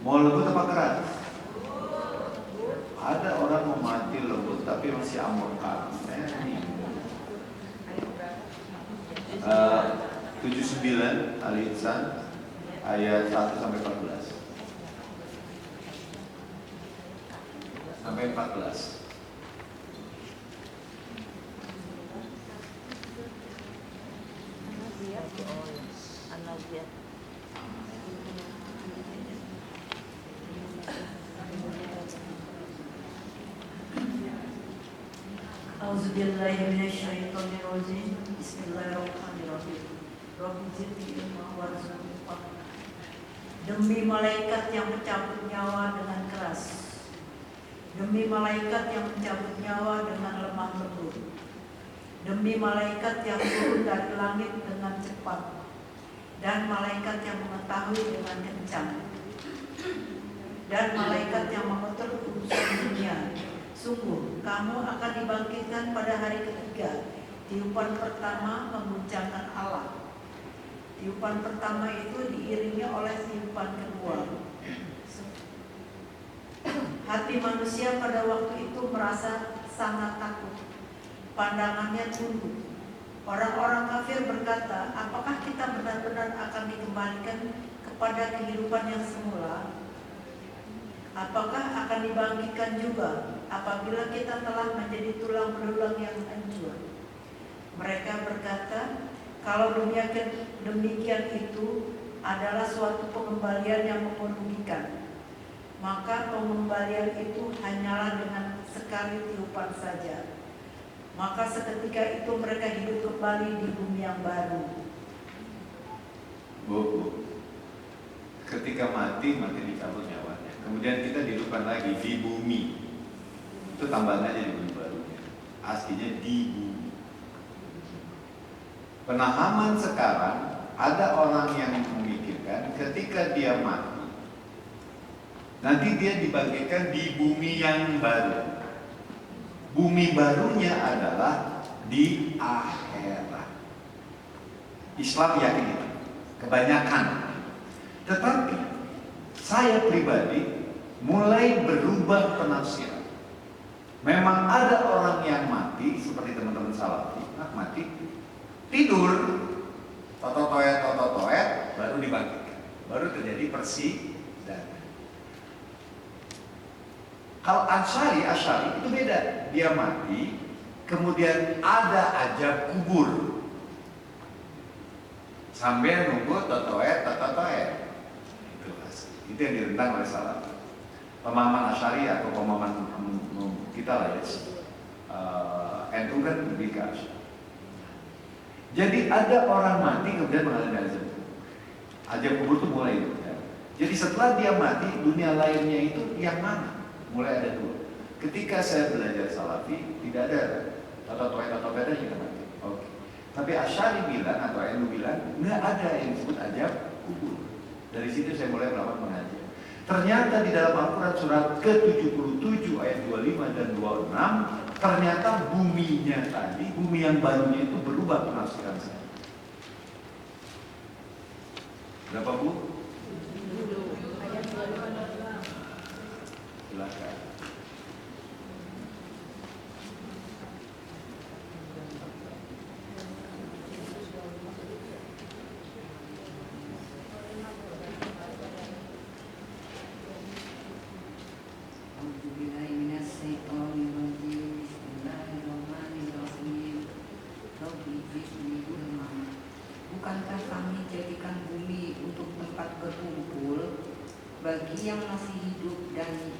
Mulut itu apa keras? Ada orang mau mati lembut tapi masih amorkan. 79 Al-Insan ayat 1 sampai 14. Sampai 14. Auzubillahi minasyaitonirrajim. Bismillahirrahmanirrahim. Rabbi zidni ilma warzuqni fahma. Demi malaikat yang mencabut nyawa dengan keras, demi malaikat yang mencabut nyawa dengan lemah lembut, demi malaikat yang turun dari langit dengan cepat, dan malaikat yang mengetahui dengan kencang, dan malaikat yang mengatur urusan dunia. Sungguh, kamu akan dibangkitkan pada hari ketiga. Tiupan pertama memuncangkan Allah. Tiupan pertama itu diiringi oleh tiupan kedua. Hati manusia pada waktu itu merasa sangat takut. Pandangannya tunduk. Orang-orang kafir berkata, apakah kita benar-benar akan dikembalikan kepada kehidupan yang semula? Apakah akan dibangkitkan juga apabila kita telah menjadi tulang belulang yang hancur? Mereka berkata, kalau demikian itu adalah suatu pengembalian yang merugikan, maka pengembalian itu hanyalah dengan sekali tiupan saja. Maka seketika itu mereka hidup kembali di bumi yang baru. Bu, ketika mati dicabut nyawanya. Kemudian kita dihidupkan lagi di bumi. Itu tambahan aja di bumi barunya. Aslinya di bumi. Penahaman sekarang ada orang yang memikirkan ketika dia mati, nanti dia dibagikan di bumi yang baru. Bumi barunya adalah di akhirat. Islam yakin itu, kebanyakan. Tetapi saya pribadi mulai berubah penafsiran. Memang ada orang yang mati seperti teman-teman Salafi, mati tidur, tototoet, baru dibangkitkan, baru terjadi persidangan. Kalau Asy'ari itu beda, dia mati, kemudian ada ajab kubur, sambil nunggu totoet. Itu yang direntang oleh Salafi. Pemahaman Asy'ari atau pemahaman kita lah ya, NU kan lebih ke Asy'ari. Jadi ada orang mati kemudian mengalami azab. Azab kubur itu mulai itu. Ya. Jadi setelah dia mati, dunia lainnya itu yang mana? Mulai ada dua. Ketika saya belajar Salafi, tidak ada totoet kita mati. Oke. Tapi Asy'ari bilang atau NU bilang nggak ada yang disebut azab kubur. Dari situ saya mulai melakukan pengajian. Ternyata di dalam Al-Quran surat ke-77 ayat 25 dan 26, ternyata buminya tadi, bumi yang barunya itu berubah penafsiran saya. Berapa Bu? Silakan. Bukankah kami jadikan bumi untuk tempat berkumpul bagi yang masih hidup dan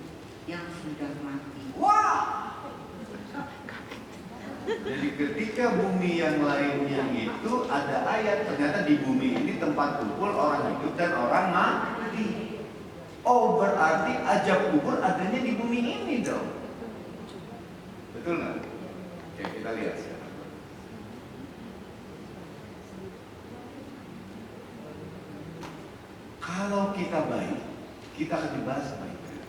yang sudah mati? Wah! Jadi ketika bumi yang lainnya itu ada ayat, ternyata di bumi ini tempat kumpul orang hidup dan orang mati. Oh, berarti azab kubur adanya di bumi ini dong. Betul nggak? Oke, kita lihat sekarang. Kalau kita baik, kita akan dibalas kebaikan.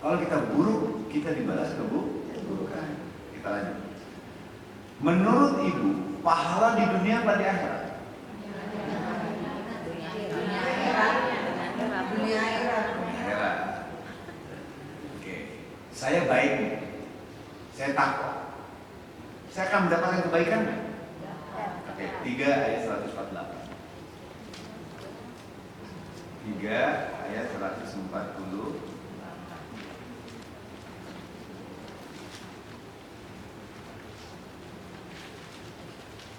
Kalau kita buruk, kita dibalas keburukan. Kita lanjut. Menurut ibu, pahala di dunia apa di akhirat? Akhirat. Oke, saya baik nih. Saya takwa. Saya akan mendapatkan kebaikan nggak? Oke, 3 ayat 148. 3 ayat 140.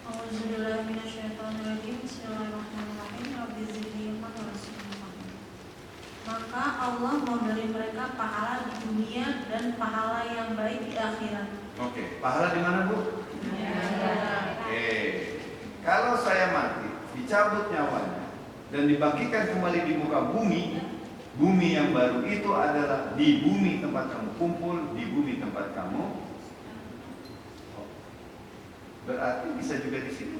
Auzubillahiminasyaitonirrajim. Bismillahirrahmanirrahim. Rabbi zidni ilman warzuqni fahma. Maka Allah memberi mereka pahala di dunia dan pahala yang baik di akhirat. Oke, pahala di mana, Bu? Oke. Kalau saya mati, dicabut nyawanya dan dibangkitkan kembali di muka bumi, bumi yang baru itu adalah di bumi tempat kamu kumpul, di bumi tempat kamu. Berarti bisa juga di sini.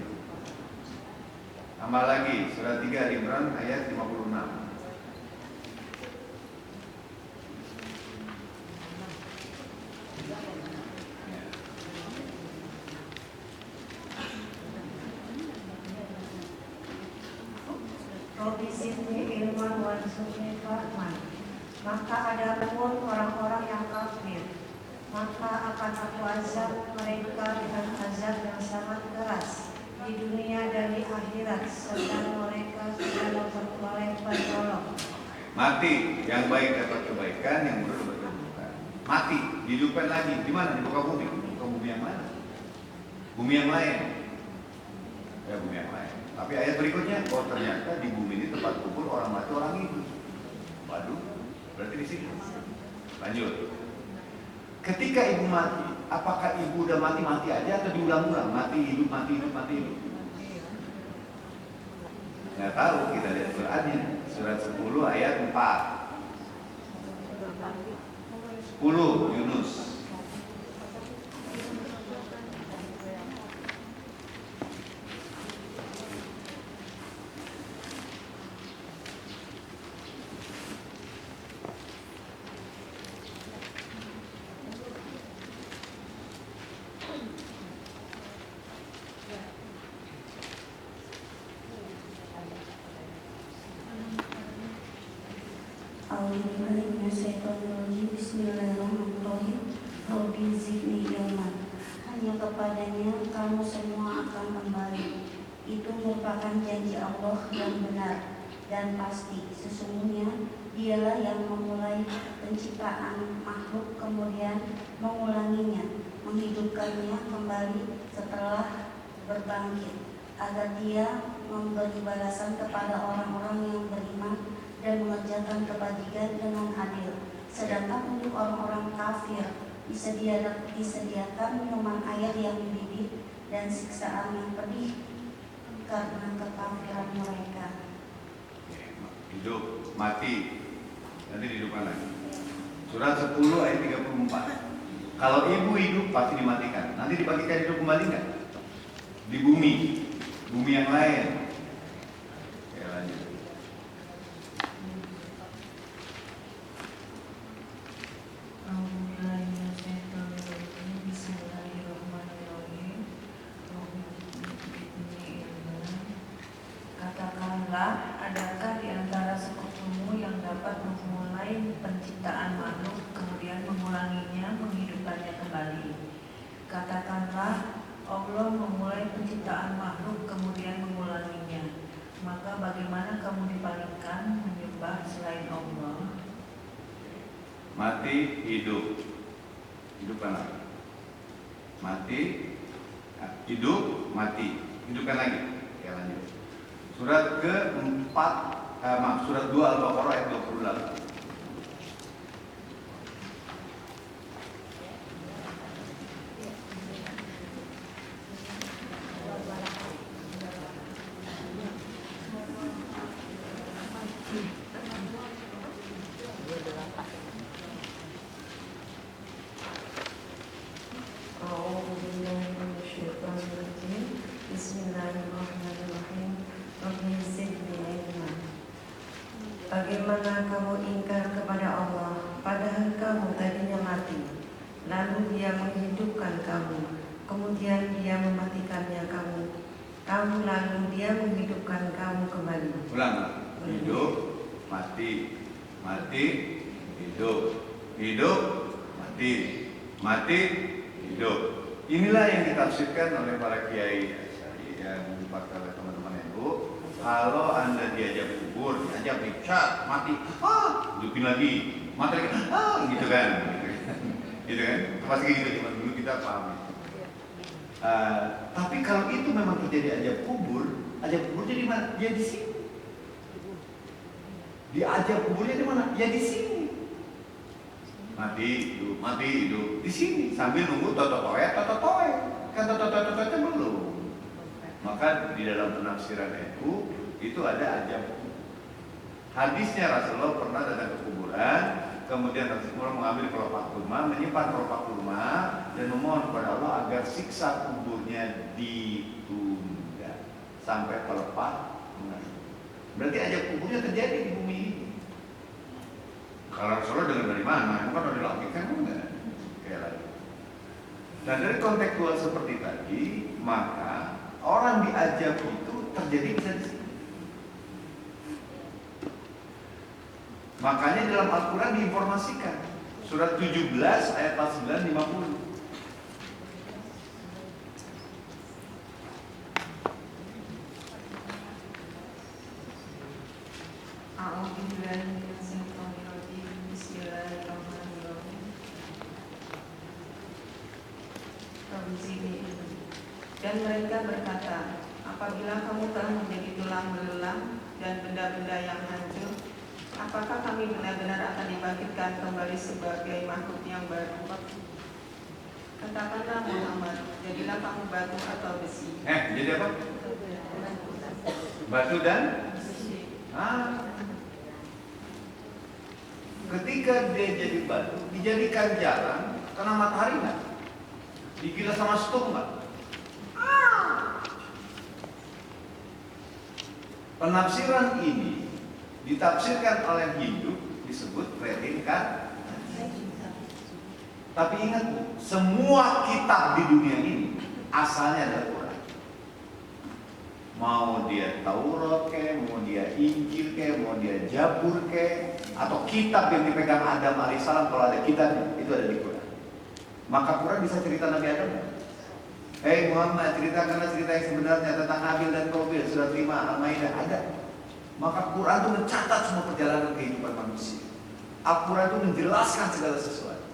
Tambah lagi surat 3 Al-Imran ayat 56. Rabbi zidni ilman warzuqni fahma. Maka adapun orang-orang yang kafir, maka akan aku azab mereka dengan azab yang sangat keras di dunia dan di akhirat, serta mereka tidak memperoleh penolong. Mati, yang baik dapat kebaikan, yang buruk dapat keburukan. Mati, dihidupkan lagi. Di mana? Di muka bumi. Muka bumi yang mana? Bumi yang lain. Ya, bumi yang lain. Tapi ayat berikutnya, oh ternyata di bumi ini tempat kumpul orang mati, orang hidup. Waduh, berarti di sini. Lanjut. Ketika ibu mati, apakah ibu udah mati aja atau diulang-ulang? Mati, hidup, mati, hidup, mati, hidup. Nggak tahu, kita lihat Qurannya. Surat 10 ayat 4. 10 Yunus. Bismillahirrahmanirrahim. Rabbi zidni ilman. Hanya kepadanya kamu semua akan kembali. Itu merupakan janji Allah yang benar dan pasti. Sesungguhnya Dialah yang memulai penciptaan makhluk kemudian mengulanginya, menghidupkannya kembali setelah berbangkit, agar Dia memberi balasan kepada orang-orang yang beriman dan mengerjakan kebajikan dengan adil. Sedangkan untuk orang-orang kafir disediakan minuman air yang mendidih dan siksaan yang pedih karena kekafiran mereka. Hidup, mati, nanti dihidupkan lagi. Surat 10 ayat 34. Kalau ibu hidup pasti dimatikan. Nanti dibangkitkan hidup kembali nggak? Di bumi yang lain. Ya, lanjut. Katakanlah, adakah di antara sekutumu yang dapat memulai penciptaan makhluk, kemudian mengulanginya, menghidupkannya kembali? Katakanlah, Allah memulai penciptaan makhluk, kemudian mengulanginya. Maka bagaimana kamu dipalingkan menyembah selain Allah? Mati, hidup, hidupkan lagi. Mati, hidup, mati, hidupkan lagi. Ya, lanjut. Surat ke-4, surat 2 Al-Baqarah ayat 28. kamu ingkar kepada Allah, padahal kamu tadinya mati. Lalu Dia menghidupkan kamu, kemudian Dia mematikannya kamu lalu Dia menghidupkan kamu kembali. Ulang. Hidup, mati, mati, hidup, hidup, mati, mati, hidup. Inilah yang ditafsirkan oleh para kiai yang dipakai oleh teman-teman NU. Kalau Anda diajak kubur, diajak dicat, mati, hidupin lagi, mati lagi, gitu kan, gitu kan, pasti gitu. Cuma dulu kita paham. Tapi kalau itu memang terjadi ajab kubur jadi mana? Ya di sini. Diajab kuburnya di mana? Ya di sini. Mati hidup di sini sambil nunggu tototoe. Kan tototoe belum. Maka di dalam penafsiran itu ada ajab. Hadisnya Rasulullah pernah datang ke kuburan, kemudian Rasulullah mengambil kelopak kurma, menyimpan kelopak kurma dan memohon kepada Allah agar siksa kuburnya ditunda sampai kelopak mengandung. Berarti ajab kuburnya terjadi di bumi ini. Kalau Rasulullah dengar dari mana? Bukan dari langit kan enggak. Kayak lagi. Nah dari kontekstual seperti tadi, maka orang diajab itu terjadi bisa di sini. Makanya dalam Al-Quran diinformasikan surat 17 ayat 49 50. Dan mereka berkata, apabila kamu telah menjadi tulang belulang dan benda-benda yang hancur, apakah kami benar-benar akan dibangkitkan kembali sebagai makhluk yang baru? Katakanlah Muhammad, jadilah kamu batu atau besi. Jadi apa? Batu dan? Ketika dia jadi batu, dijadikan jalan, kena matahari nggak? Digilas sama stok nggak? Penafsiran ini ditafsirkan oleh Hindu disebut reinkarnasi. Tapi ingat Bu, semua kitab di dunia ini asalnya adalah Quran. Mau dia Taurat ke, mau dia Injil ke, mau dia Zabur ke, atau kitab yang dipegang Adam alaihissalam, kalau ada kitabnya itu ada di Quran. Maka Quran bisa cerita Nabi Adam. Muhammad, ceritakanlah cerita yang sebenarnya tentang Habil dan Qabil, surat 5 Al-Maidah ada. Maka Quran itu mencatat semua perjalanan kehidupan manusia. Al-Quran itu menjelaskan segala sesuatu.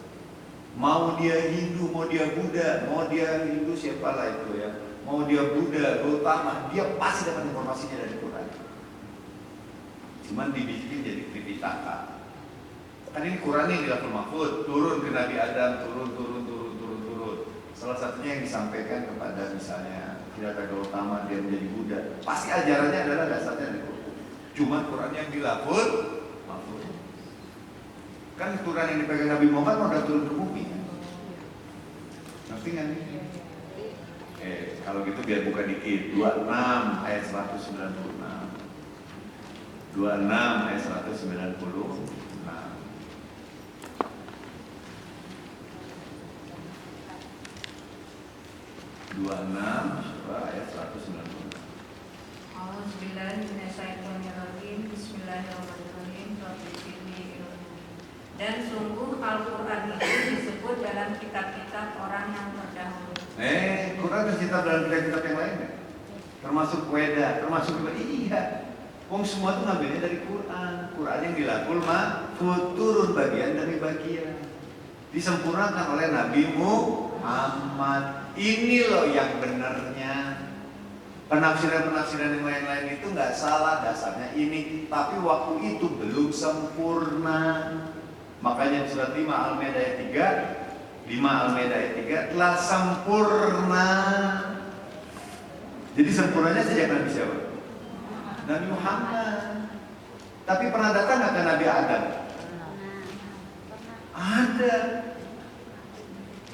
Mau dia Hindu, mau dia Buddha, mau dia Hindu siapalah itu ya, mau dia Buddha, Gautama, dia pasti dapat informasinya dari Quran. Cuman dibikin jadi Tripitaka. Kan ini Quran yang di Lauhul Mahfuz, turun ke Nabi Adam, turun. Salah satunya yang disampaikan kepada misalnya Siddhartha Gautama dia menjadi Buddha. Pasti ajarannya adalah dasarnya dari Quran. Cuma Quran yang di Lauhul Mahfuz. Kan Quran yang dipegang Nabi Muhammad udah turun ke bumi. Ngerti nggak nih? Kalau gitu biar buka dikit. 26 ayat 196. 26 ayat 190. 26 ayat 190. Bismillahirrahmanirrahim. Dan sungguh Al-Quran itu disebut dalam kitab-kitab orang yang terdahulu. Quran tercipta dalam kitab-kitab yang lainnya, termasuk Weda, termasuk iya. Wong semua itu ngambilnya dari Quran. Quran yang di Lauhul Mahfuz turun bagian demi bagian, disempurnakan oleh Nabi Muhammad. Ini loh yang benernya. Penafsiran-penafsiran yang lain-lain itu nggak salah, dasarnya ini. Tapi waktu itu belum sempurna. Makanya surat 5 Al-Maidah ayat 3, 5 Al-Maidah ayat 3 telah sempurna. Jadi sempurnanya sejak Nabi siapa? Nabi Muhammad. Tapi pernah datang nggak ke Nabi Adam? Ada.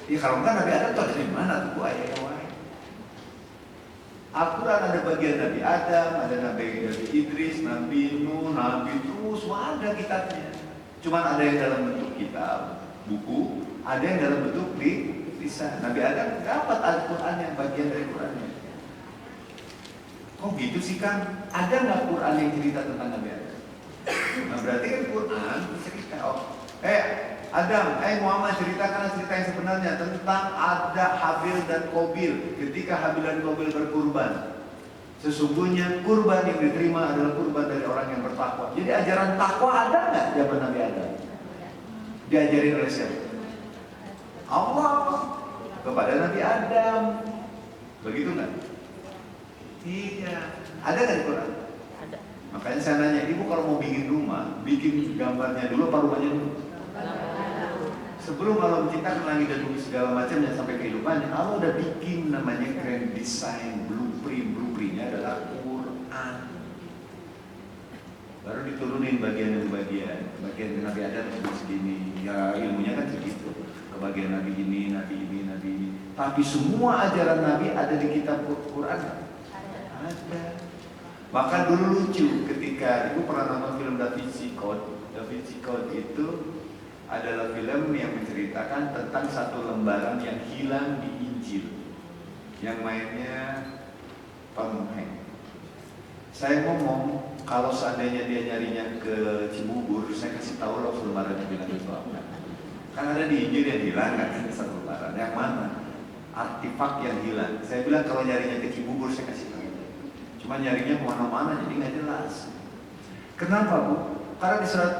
Ya kalau enggak Nabi Adam itu ada di mana tuh ayat yang lain? Al-Quran ada bagian Nabi Adam, ada Nabi Idris, Nabi Nuh, Nabi terus, semua ada kitabnya. Cuman ada yang dalam bentuk kitab, buku, ada yang dalam bentuk lisan. Nabi Adam dapat Al-Quran yang bagian dari Qurannya. Kok gitu sih Kang? Ada nggak Quran yang cerita tentang Nabi Adam? Nah berarti kan Quran cerita, Adam, Muhammad ceritakan cerita yang sebenarnya tentang ada Habil dan Qabil. Ketika Habil dan Qabil berkurban, sesungguhnya kurban yang diterima adalah kurban dari orang yang bertakwa. Jadi ajaran takwa ada nggak zaman Nabi Adam? Diajarin oleh siapa? Allah kepada Nabi Adam. Begitu nggak? Iya. Ada nggak di Quran? Ada. Makanya saya nanya, ibu kalau mau bikin rumah, bikin gambarnya dulu apa rumahnya dulu? Sebelum Allah menciptakan langit dan bumi segala macamnya sampai kehidupannya, Allah udah bikin namanya grand design, blueprintnya adalah Quran. Baru diturunin bagian demi bagian. Bagian Nabi Adam segini, ya ilmunya kan segitu. Kebagian Nabi ini. Tapi semua ajaran Nabi ada di kitab Quran. Ada. Bahkan dulu lucu ketika ibu pernah nonton film Da Vinci Code. Da Vinci Code itu adalah film yang menceritakan tentang satu lembaran yang hilang di Injil, yang mainnya Tom Hanks. Saya ngomong kalau seandainya dia nyarinya ke Cibubur, saya kasih tahu loh lembarannya bilang itu apa. Kan ada di Injil yang hilang kan satu lembaran, yang mana? Artefak yang hilang. Saya bilang kalau nyarinya ke Cibubur saya kasih tahu. Cuma nyarinya kemana-mana jadi nggak jelas. Kenapa Bu? Karena di surat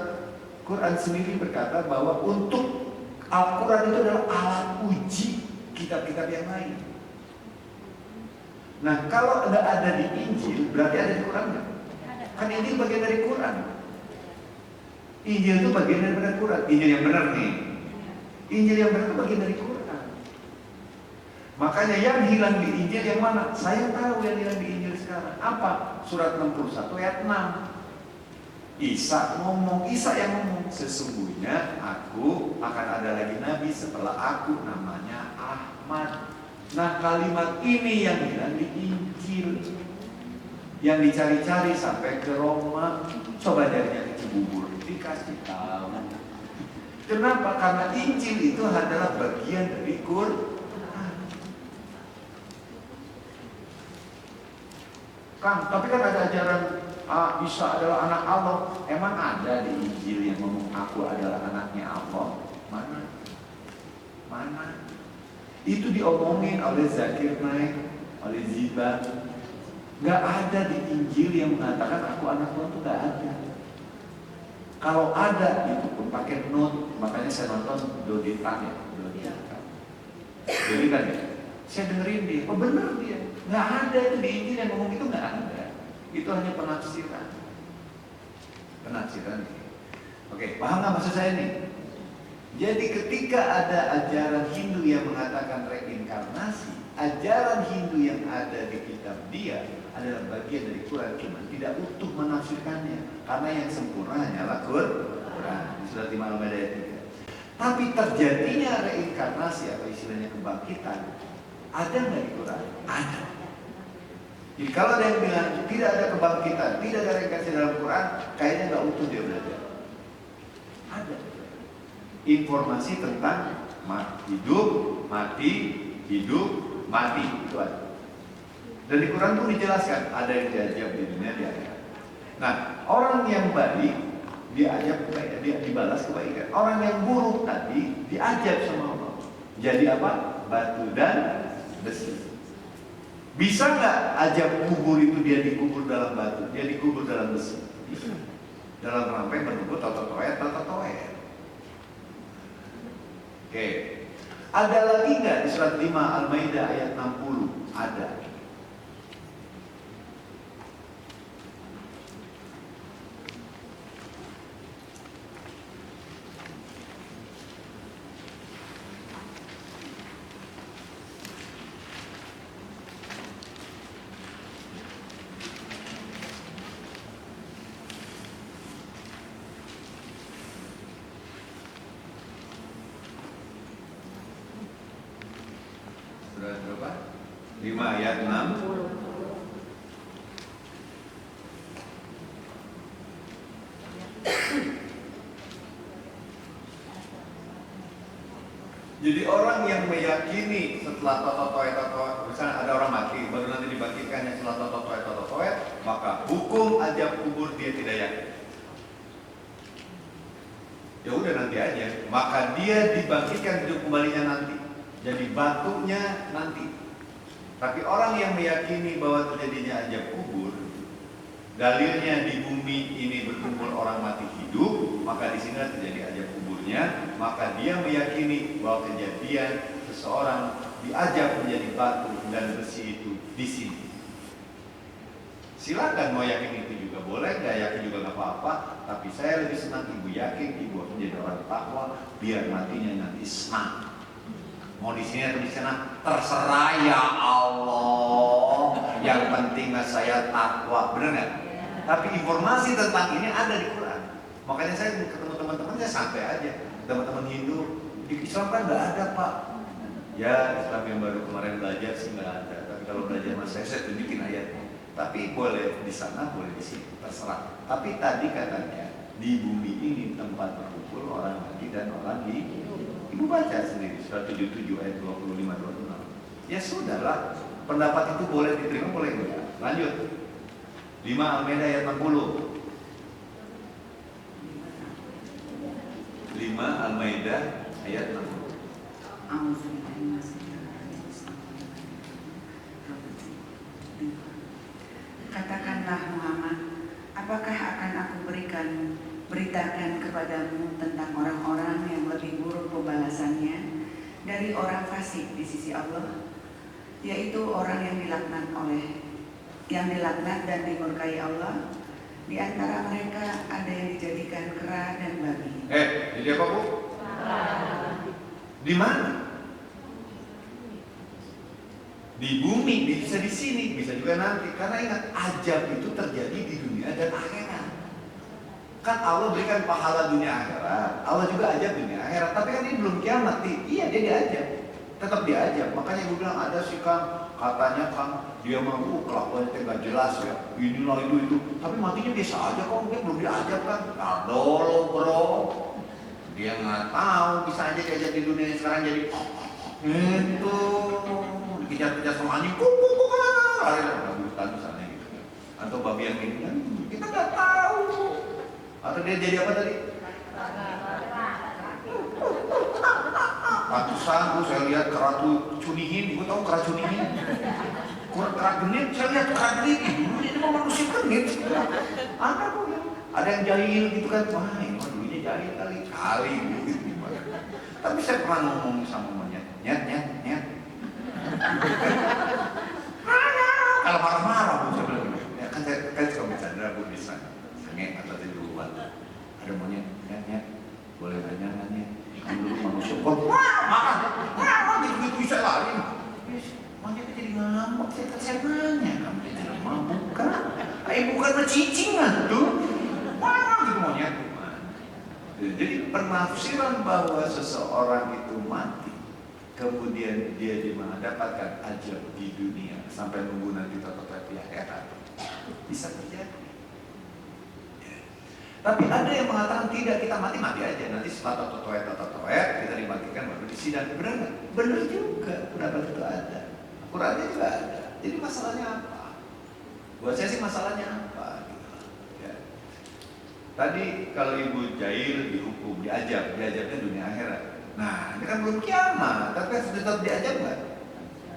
Quran sendiri berkata bahwa untuk Al-Quran itu adalah alat uji kitab-kitab yang lain. Nah kalau nggak ada di Injil berarti ada di Quran nggak? Kan Injil bagian dari Quran. Injil itu bagian dari Quran. Injil yang benar nih. Injil yang benar itu bagian dari Quran. Makanya yang hilang di Injil yang mana? Saya tahu yang hilang di Injil sekarang. Apa? Surat 61 ayat 6. Isa yang ngomong, sesungguhnya aku akan ada lagi nabi setelah aku, namanya Ahmad. Nah kalimat ini yang hilang di Injil, yang dicari-cari sampai ke Roma. Coba carinya ke Cibubur, dikasih tahu. Kenapa? Karena Injil itu adalah bagian dari Quran. Kang, tapi kan ada ajaran Isa adalah anak Allah. Emang ada di Injil yang ngomong aku adalah anaknya Allah? Mana? Itu diomongin oleh Zakir Naik, oleh Ziba. Gak ada di Injil yang mengatakan aku anak Allah, itu gak ada. Kalau ada itu pun pakai note. Makanya saya nonton Doditan ya. Doditan ya. Saya dengerin dia, oh benar dia. Gak ada itu di Injil yang ngomong itu, gak ada. Itu hanya penafsiran. Oke, paham nggak maksud saya nih? Jadi ketika ada ajaran Hindu yang mengatakan reinkarnasi, ajaran Hindu yang ada di kitab dia adalah bagian dari Quran, cuma tidak utuh menafsirkannya, karena yang sempurna hanyalah Quran. Surat 5 ayat 3. Tapi terjadinya reinkarnasi atau istilahnya kebangkitan, ada nggak di Quran? Ada. Jadi kalau ada yang bilang tidak ada kebangkitan, tidak ada reinkarnasi dalam Quran, kayaknya nggak utuh dia belajar. Ada informasi tentang hidup, mati, hidup, mati, itu ada. Dan di Quran pun dijelaskan ada yang diajab di dunia, dia ada. Nah, orang yang baik diajab kebaikan, dia dibalas kebaikan. Orang yang buruk tadi diajab sama Allah. Jadi apa? Batu dan besi. Bisa nggak ajab kubur itu dia dikubur dalam batu, dia dikubur dalam besi? Bisa. Dalam rampai menunggu tototoet. Oke. Ada lagi nggak di surat 5 Al-Maidah ayat 60? Ada. Surat berapa? 5 ayat 60. Jadi orang yang meyakini setelah tototoe, misalnya ada orang mati, baru nanti dibangkitkannya setelah tototoe, maka hukum azab kubur dia tidak yakin. Ya udah nanti aja, maka dia dibangkitkan hidup kembalinya nanti, jadi batunya nanti. Tapi orang yang meyakini bahwa terjadinya azab kubur, dalilnya di bumi ini berkumpul orang mati hidup, maka di sini terjadi azab kuburnya, maka dia meyakini bahwa kejadian seseorang diazab menjadi batu dan besi itu di sini. Silakan mau yakin itu juga boleh, nggak yakin juga nggak apa-apa. Tapi saya lebih senang ibu yakin, ibu menjadi orang takwa, biar matinya nanti senang. Mau di sini atau di sana terserah ya Allah. Yang penting saya takwa, benar nggak? Tapi informasi tentang ini ada di Quran. Makanya saya ketemu teman-teman saya santai aja. Teman-teman Hindu di Islam kan nggak ada pak. Ya Islam yang baru kemarin belajar sih nggak ada. Tapi kalau belajar mas saya tunjukin ayatnya. Tapi boleh di sana, boleh di sini, terserah. Tapi tadi katanya di bumi ini tempat berkumpul orang mati dan orang hidup. Ibu baca sendiri surat 77 ayat 25-26. Ya sudahlah, pendapat itu boleh diterima, boleh enggak. Lanjut. 5 Al-Maidah ayat 60. 5 Al-Maidah ayat 60. Katakanlah Muhammad, apakah akan aku beritakan kepadamu tentang orang-orang yang lebih buruk pembalasannya dari orang fasik di sisi Allah, yaitu orang yang dilaknat dan dimurkai Allah. Di antara mereka ada yang dijadikan kera dan babi. Jadi apa bu? Di mana? Di bumi, bisa di sini, bisa juga nanti. Karena ingat, azab itu terjadi di dunia dan akhirat. Kan Allah berikan pahala dunia akhirat, Allah juga azab dunia akhirat. Tapi kan ini belum kiamat, iya dia diajab, tetap diajab. Makanya gue bilang ada sih Kang, katanya Kang dia mau kelakuannya nggak jelas ya, inilah itu. Tapi matinya biasa aja kok, mungkin belum diajab kan? Dulu bro, dia nggak tahu bisa aja diajab di dunia yang sekarang jadi itu. Dikejar-kejar sama anjing, lari hutan misalnya gitu kan. Atau babi yang ini kan, kita nggak tahu. Atau dia jadi apa tadi? Ratusan, saya lihat keratu cunihin, ibu tahu kera cunihin? Kera genit, saya lihat kera genit, dulu ini mah manusia genit. Ada yang jahil gitu kan, wah ini mah dulunya jahil kali gitu. Tapi saya pernah ngomong sama monyet, nyet. Kalau marah-marah bu, saya bilang ya kan saya suka bercanda bu di sana, sange atau di luar ada monyet, nyet, boleh nanya, kan dulu manusia kok marah, gitu bisa lari, monyetnya jadi ngambek, saya nanya, kamu tidak mabuk kan? Bukan mencicingan tuh, marah gitu monyet. Jadi penafsiran bahwa seseorang itu mati, kemudian dia mendapatkan azab di dunia sampai nunggu nanti tototoe di akhirat, bisa terjadi. Tapi ada yang mengatakan tidak, kita mati aja, nanti setelah tototoe kita dibangkitkan baru di sidang. Benar juga, pendapat itu ada, Qurannya juga ada. Jadi masalahnya apa? Buat saya sih masalahnya apa? Ya. Tadi kalau ibu jahil dihukum, diajabnya dunia akhirat. Nah, ini kan belum kiamat, tapi kan tetap diajab nggak?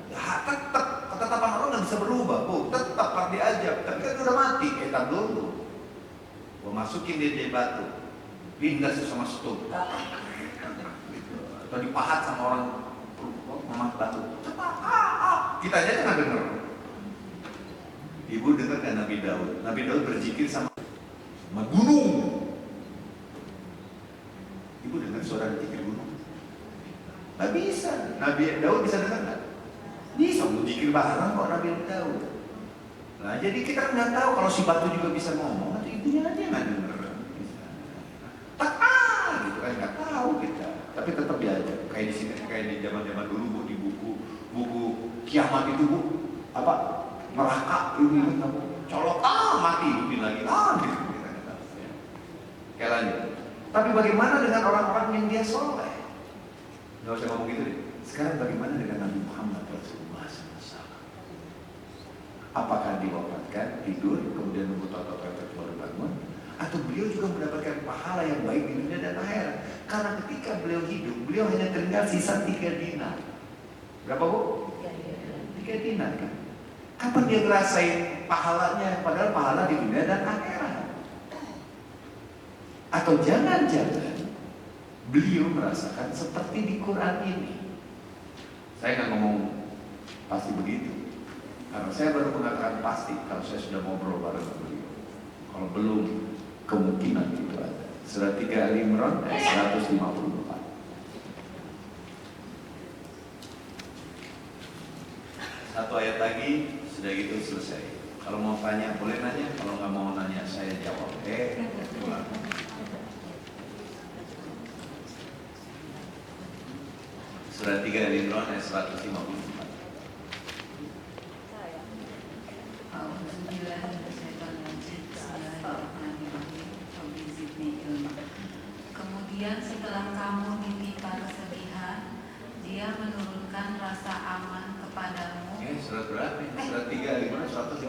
Ya, tetap, ketetapan Allah nggak bisa berubah, bu. Tetap harus diajab, tapi kan udah mati, kita dulu. Gua masukin dia di batu, pindah sama stop, atau dipahat sama orang memang batu. Cepat, kita aja nggak dengar. Ibu dengar kan Nabi Daud? Nabi Daud berzikir sama gunung. Ibu dengar suara zikir gunung? Nggak bisa. Nabi Daud bisa dengar nggak? Bisa, berzikir bareng kok Nabi Daud. Nah jadi kita nggak tahu kalau si batu juga bisa ngomong, atau ibunya aja nggak dengar. Gitu kan nggak tahu kita. Tapi tetap diajar. Kayak di sini, kayak di zaman dulu bu, di buku kiamat itu bu, apa neraka ini colok mati hidupin lagi gitu. Kayak lanjut. Tapi bagaimana dengan orang-orang yang dia soleh? Nggak usah ngomong gitu deh. Sekarang bagaimana dengan Nabi Muhammad Rasulullah SAW? Apakah diwafatkan, tidur, kemudian nunggu toto pepet baru bangun? Atau beliau juga mendapatkan pahala yang baik di dunia dan akhirat? Karena ketika beliau hidup, beliau hanya tinggal sisa 3 dinar. Berapa bu? 3 dinar kan? Kapan dia ngerasain pahalanya? Padahal pahala di dunia dan akhirat. Atau jangan-jangan beliau merasakan seperti di Quran ini. Saya nggak ngomong pasti begitu, karena saya baru mengatakan pasti kalau saya sudah ngobrol bareng dengan beliau. Kalau belum, kemungkinan itu ada. Surat 3 Ali Imran ayat 154. Satu ayat lagi, sudah gitu selesai. Kalau mau tanya boleh nanya, kalau nggak mau nanya saya jawab. Surat 3 Ali Imran ayat 154. Kemudian setelah kamu ditimpa kesedihan, Dia menurunkan rasa aman kepadamu. Surat berapa? Surat 3 Ali Imran 154.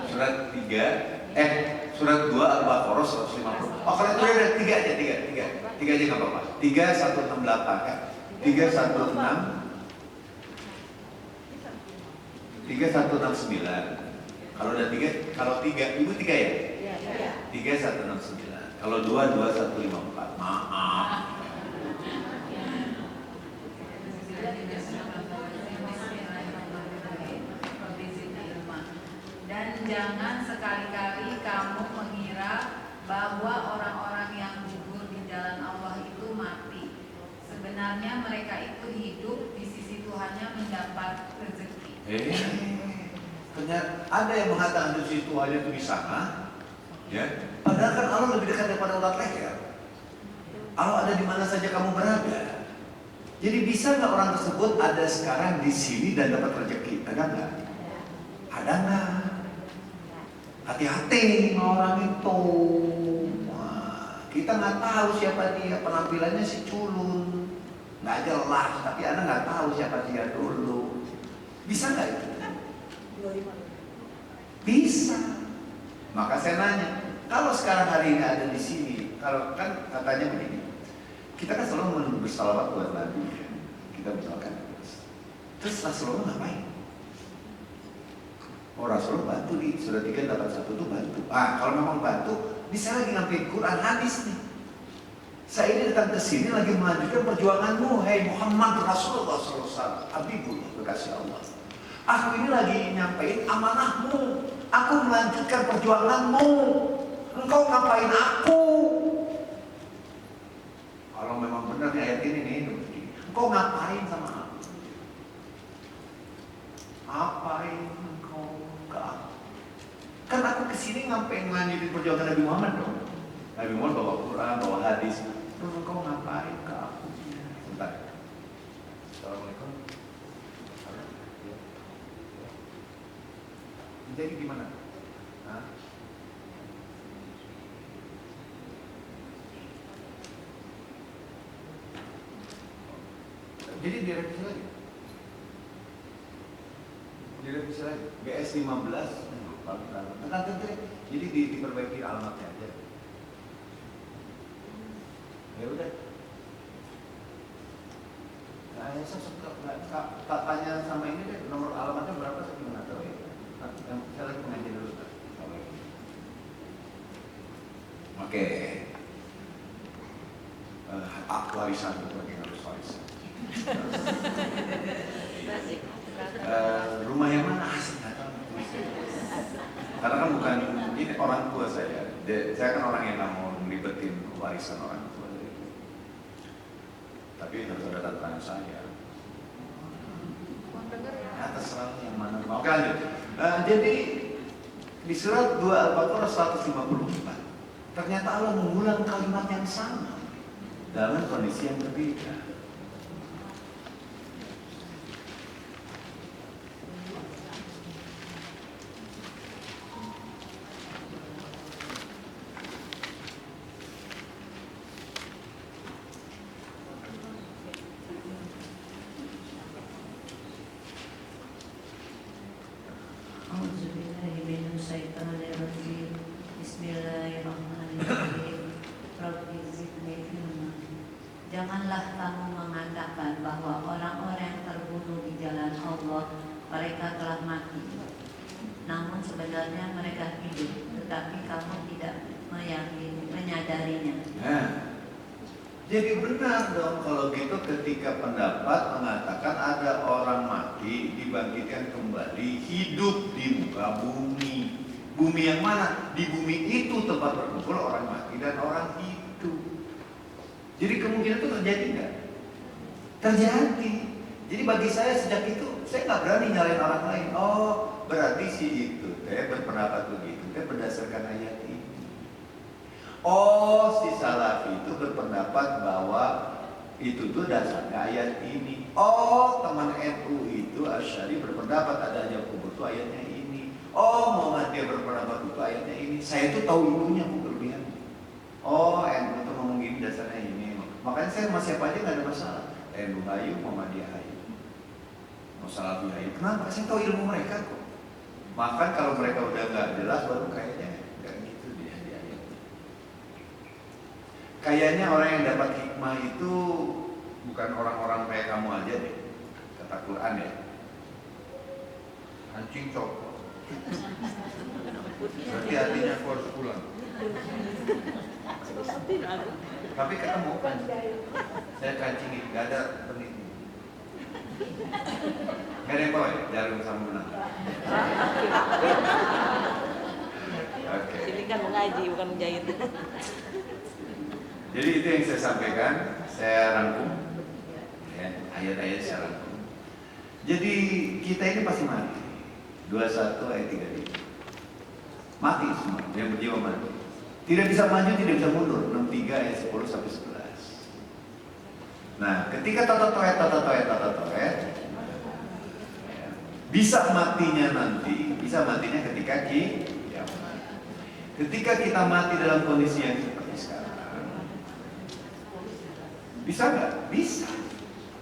Surat 3 Surat 2 Al-Baqarah 150. Oh kalau itu ada 3 aja, 3 aja nggak apa-apa. 3168 kan? 3169. Kalau ada 3, kalau 3, ibu 3 ya? 3169. Kalau 2 2154. Maaf. Dan jangan sekali-kali kamu mengira bahwa orang-orang yang gugur di jalan Allah itu mati. Sebenarnya mereka itu hidup di sisi Tuhannya mendapat rezeki. Ternyata ada yang mengatakan di situ aja itu di sana, ya. Padahal kan Allah lebih dekat daripada ulat leher. Allah ada di mana saja kamu berada. Jadi bisa nggak orang tersebut ada sekarang di sini dan dapat rezeki? Ada nggak? Ada nggak? Hati-hati sama orang itu. Wah, kita nggak tahu siapa dia, penampilannya si culun, nggak jelas, tapi Anda nggak tahu siapa dia dulu. Bisa nggak itu? Bisa. Maka saya nanya, kalau sekarang hari ini ada di sini, kalau kan katanya begini, kita kan selalu bersalawat buat Nabi, kita berdoakan. Terus Rasulullah ngapain? Oh Rasulullah bantu di surat 381 itu bantu. Kalau memang bantu, ini saya lagi ngambil Quran hadis nih. Saya ini datang ke sini lagi melanjutkan perjuanganmu, hei Muhammad Rasulullah SAW, Habibullah, berkasih Allah. Aku ini lagi nyampein amanahmu. Aku melanjutkan perjuanganmu. Engkau ngapain aku? Kalau memang benar nih ayat ini nih, engkau ngapain sama aku? Ngapain engkau ke aku? Kan aku kesini ngapain melanjutin perjuangan Nabi Muhammad dong. Nabi Muhammad bawa Quran, bawa hadis. Terus engkau ngapain ke aku? Sebentar. Assalamualaikum. Jadi gimana? Jadi direvisi lagi. BS 15. Jadi diperbaiki alamatnya aja. Ya udah. Nah, saya tanya sama ini deh, nomor alamatnya berapa saya nggak tahu ya. Saya lagi mengaji dulu. Oke. Hak warisan itu lagi harus warisan. Rumah yang mana asli? Karena kan bukan ini orang tua saya. Saya kan orang yang nggak mau ngelibetin warisan orang tua. Tapi harus ada tanda tangan saya. Terserah yang mana. Oke lanjut. Jadi di surat 2 Al-Baqarah 154 ternyata Allah mengulang kalimat yang sama dalam kondisi yang berbeda. Janganlah kamu mengatakan bahwa orang-orang yang terbunuh di jalan Allah mereka telah mati. Namun sebenarnya mereka hidup, tetapi kamu tidak menyadarinya. Nah, jadi benar dong kalau gitu ketika pendapat mengatakan ada orang mati dibangkitkan kembali hidup di muka bumi. Bumi yang mana? Di bumi itu tempat berkumpul orang mati dan orang hidup. Jadi kemungkinan itu terjadi nggak? Terjadi. Jadi bagi saya sejak itu saya nggak berani nyalain orang lain. Oh berarti si itu berpendapat begitu berdasarkan ayat ini. Oh, si Salafi itu berpendapat bahwa itu tuh dasarnya ayat ini. Oh, teman NU itu Asy'ari berpendapat ada aja kubur itu ayatnya ini. Oh, Muhammadiyah berpendapat itu ayatnya ini. Saya tuh tahu ibunya bu berlebihan. Oh, NU itu ngomong gini dasarnya ini. Makanya saya sama siapa aja nggak ada masalah. NU hayu, Muhammadiyah hayu, mau Salafi hayu. Kenapa? Saya tahu ilmu mereka kok. Bahkan kalau mereka udah nggak jelas baru kayaknya. Kayaknya orang yang dapat hikmah itu bukan orang-orang kayak kamu aja deh, kata Quran ya. Anjing copot. Berarti artinya aku harus pulang. Tapi ketemu kan, saya kancingin, gak ada peniti. Gak ada yang bawa ya, jarum sama menang. Oke. Ini kan mengaji bukan menjahit. Jadi itu yang saya sampaikan, saya rangkum ya, ayat-ayat saya rangkum. Jadi kita ini pasti mati. 21 ayat 3. Mati semua, yang berjiwa mati. Tidak bisa maju, tidak bisa mundur. 63 ayat 10 sampai 11. Nah, ketika tata toet, bisa matinya nanti, bisa matinya ketika kiamat. Ketika kita mati dalam kondisi yang seperti sekarang. Bisa nggak? Bisa.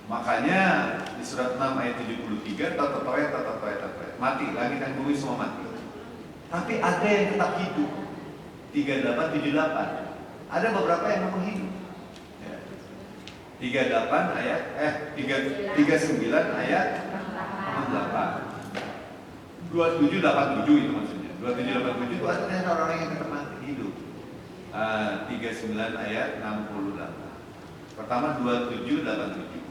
Makanya di surat 6 ayat 73 tata toet. Mati, langit dan bumi semua mati. Tapi ada yang tetap hidup. 38, 78. Ada beberapa yang memang hidup. Ya. 38 ayat 39 ayat 68. 27, 87 itu maksudnya. 27, 87 itu ada orang-orang yang tetap mati hidup. 39 ayat 68. Pertama 27, 87.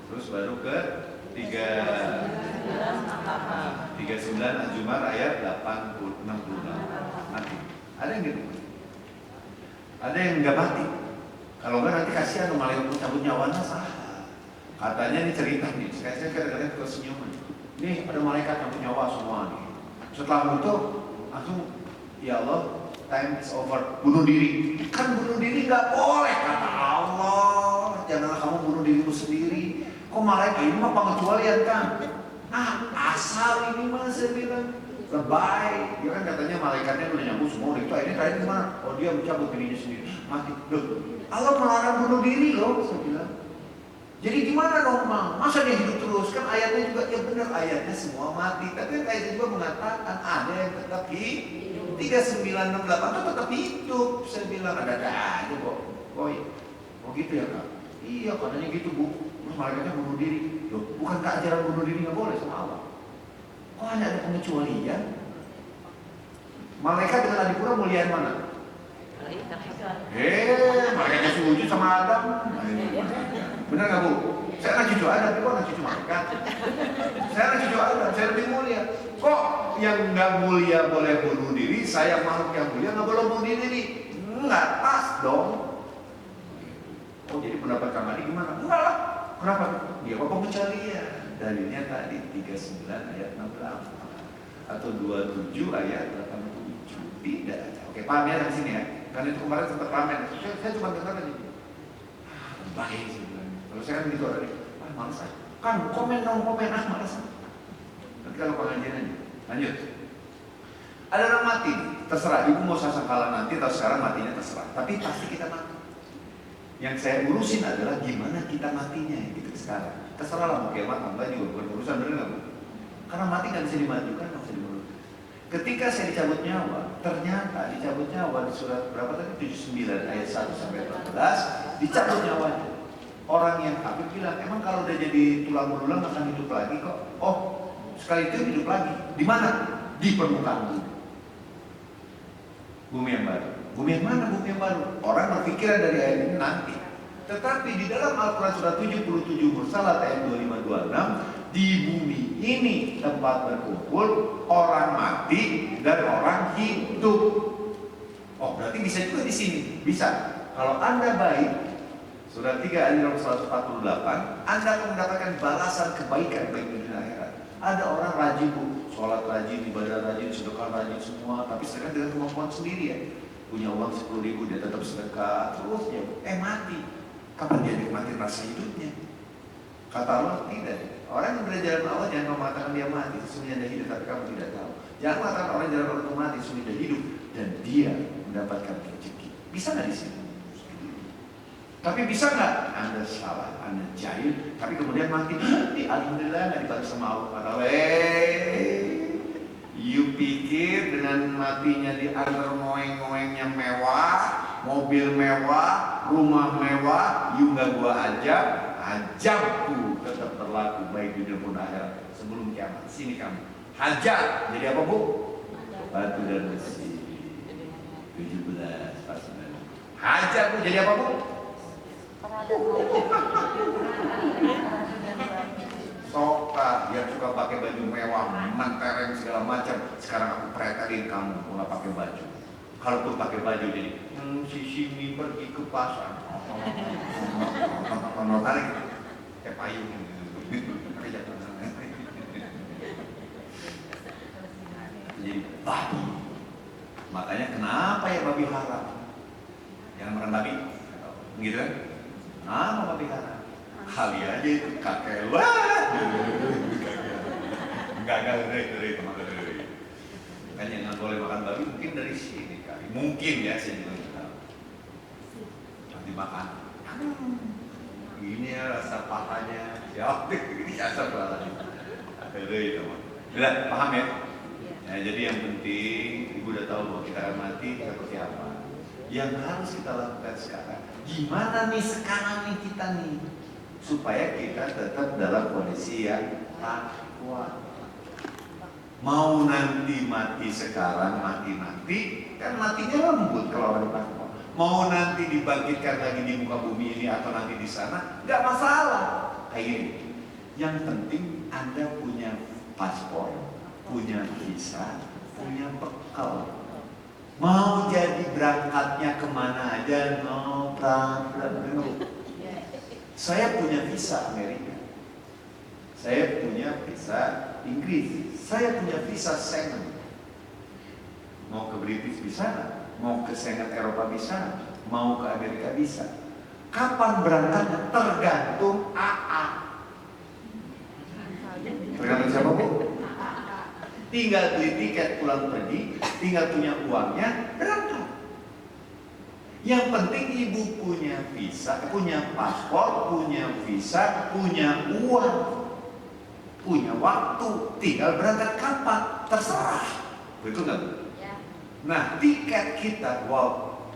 Terus baru ke 39 Al-Zumar ayat 68. Mati. Ada yang gitu. Ada yang nggak mati. Kalau nggak nanti kasihan malaikat cabut nyawanya sah. Katanya ini cerita nih. Saya kadang-kadang suka senyuman. Nih ada malaikat cabut nyawa semua nih. Setelah itu langsung ya Allah. Time is over, bunuh diri. Kan bunuh diri nggak boleh kata Allah. Janganlah kamu bunuh dirimu sendiri. Kok malaikat ini mah pengecualian kan? Asal ini mah saya bilang lebay. Ya kan katanya malaikatnya udah nyambut semua itu. Akhirnya tadi gimana? Oh dia mencabut dirinya sendiri. Mati. Loh, Allah melarang bunuh diri loh. Saya bilang. Jadi gimana dong Mang? Masa dia hidup terus? Kan ayatnya juga ya benar ayatnya semua mati. Tapi ayatnya juga mengatakan ada yang tetap hidup. 3968 itu tetap hidup. Saya bilang ada aja kok. Oh gitu ya Kak? Iya katanya gitu Bu. Terus malaikatnya bunuh diri. Loh, bukan keajaran bunuh diri nggak boleh sama Allah. Kok hanya ada pengecualian? Malaikat dengan adipura muliaan mana? Malaikatnya sujud sama Adam. Benar nggak Bu? Saya anak cucu Adam, tapi kok anak cucu malaikat? Saya anak cucu Adam, saya lebih mulia. Kok yang nggak mulia boleh bunuh diri, saya makhluk yang mulia nggak boleh bunuh diri? Nggak pas dong. Oh jadi pendapat Kamari gimana? Enggak lah. Kenapa? Dia apa pengecualian? Dalilnya tadi 39 ayat 68 atau 27 ayat 87. Tidak. Oke, paham ya dari sini ya. Karena itu kemarin sempat pamer. Saya cuma dengar aja. Baik sih. Kalau saya kan gitu tadi. Males ah. Kan komen males. Nanti kalau pengajian aja. Lanjut. Ada orang mati, terserah. Ibu mau sasangkala nanti atau sekarang matinya terserah. Tapi pasti kita mati. Yang saya urusin adalah gimana kita matinya gitu sekarang. Terserah lah mau kiamat enggak juga bukan urusan, bener nggak Bu? Karena mati nggak bisa dimajukan, nggak bisa dimundur. Ketika saya dicabut nyawa, ternyata dicabut nyawa di surat berapa tadi? 79 ayat 1 sampai 14 dicabut nyawanya. Orang yang kafir bilang, emang kalau udah jadi tulang belulang akan hidup lagi kok? Oh, sekali itu hidup lagi. Di mana? Di permukaan bumi. Bumi yang baru. Bumi yang mana bumi yang baru? Orang berpikiran dari ayat ini nanti. Tetapi di dalam Al-Quran surat 77 Mursalat ayat 25-26, di bumi ini tempat berkumpul orang mati dan orang hidup. Oh, berarti bisa juga di sini. Bisa. Kalau Anda baik, surat 3 ayat 148, Anda akan mendapatkan balasan kebaikan baik di dunia akhirat. Ada orang rajin, Bu, sholat rajin, ibadah rajin, sedekah rajin semua, tapi sedekah dengan kemampuan sendiri ya. Punya uang 10.000 dia tetap sedekah, terus dia mati. Kapan dia nikmatin rasa hidupnya? Kata Allah tidak. Orang yang berada dalam Allah jangan mengatakan dia mati, sesungguhnya dia hidup, tapi kamu tidak tahu. Jangan mengatakan orang yang dalam Allah itu mati, sesungguhnya dia hidup dan dia mendapatkan rezeki. Bisa nggak di sini? Tapi bisa nggak? Anda salah, Anda jahil, tapi kemudian mati. Alhamdulillah nggak dibalas sama Allah. Padahal, you pikir dengan matinya diantar ngoeng-ngoengnya mewah, mobil mewah, rumah mewah, you nggak gua ajabku tetap berlaku baik di dunia pun akhirat sebelum kiamat. Sini kamu hajar jadi apa, Bu? Batu dan besi. 17 pasangan. Hajar, Bu, jadi apa, Bu? Soka yang suka pakai baju mewah, mentereng segala macam. Sekarang aku pretelin kamu mulai pakai baju. Kalau pun pakai baju jadi si Simi pergi ke pasar. Tarik kayak payung. Jadi babi. Makanya kenapa ya babi haram? Yang makan babi, gitu kan? Kenapa babi haram? Kali aja itu kakek lah. Enggak dari teman dari. Kan yang nggak boleh makan babi mungkin dari sini kali. Mungkin ya, saya juga nggak tahu. Nanti makan. Ini ya rasa pahanya. Ya, ini rasa pahanya. Dari teman. Sudah paham ya? Ya, jadi yang penting ibu udah tahu bahwa kita akan mati seperti apa. Yang harus kita lakukan sekarang, gimana nih sekarang nih kita nih supaya kita tetap dalam kondisi yang takwa. Mau nanti mati sekarang, mati nanti, kan matinya lembut kalau orang takwa. Mau nanti dibangkitkan lagi di muka bumi ini atau nanti di sana, nggak masalah. Kayak gini. Yang penting Anda punya paspor, punya visa, punya bekal. Mau jadi berangkatnya kemana aja, no problem. Saya punya visa Amerika, saya punya visa Inggris, saya punya visa Schengen. Mau ke British bisa, mau ke Schengen Eropa bisa, mau ke Amerika bisa. Kapan berangkatnya tergantung AA. Tergantung siapa, Bu? Tinggal beli tiket pulang pergi, tinggal punya uangnya, berangkat. Yang penting ibu punya visa, punya paspor, punya visa, punya uang, punya waktu, tinggal berangkat kapan, terserah. Betul nggak, Bu? Ya. Nah, tiket kita,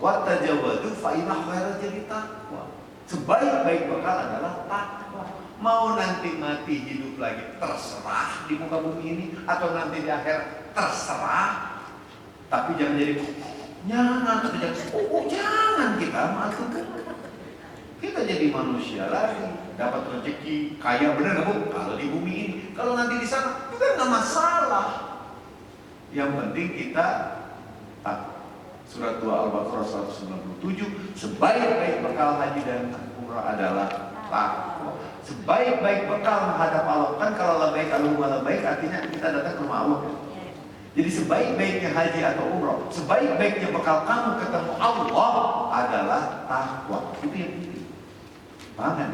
watajawadu fa'inah khairal jadi takwa. Sebaik-baik bekal adalah takwa. Mau nanti mati hidup lagi terserah di muka bumi ini atau nanti di akhir terserah. Tapi jangan jadi jangan kita masuk. Kita jadi manusia lagi, dapat rezeki kaya bener nggak, Bu? Kalau di bumi ini, kalau nanti di sana kita nggak masalah. Yang penting kita takwa. Surat 2 Al-Baqarah 197, sebaik-baik bekal haji dan umrah adalah takwa. Sebaik-baik bekal menghadap Allah, kan kalau labbaik Allahumma labbaik artinya kita datang ke rumah Allah. Jadi sebaik-baiknya haji atau umrah, sebaik-baiknya bekal kamu ketemu Allah adalah takwa. Itu yang penting. Paham kan?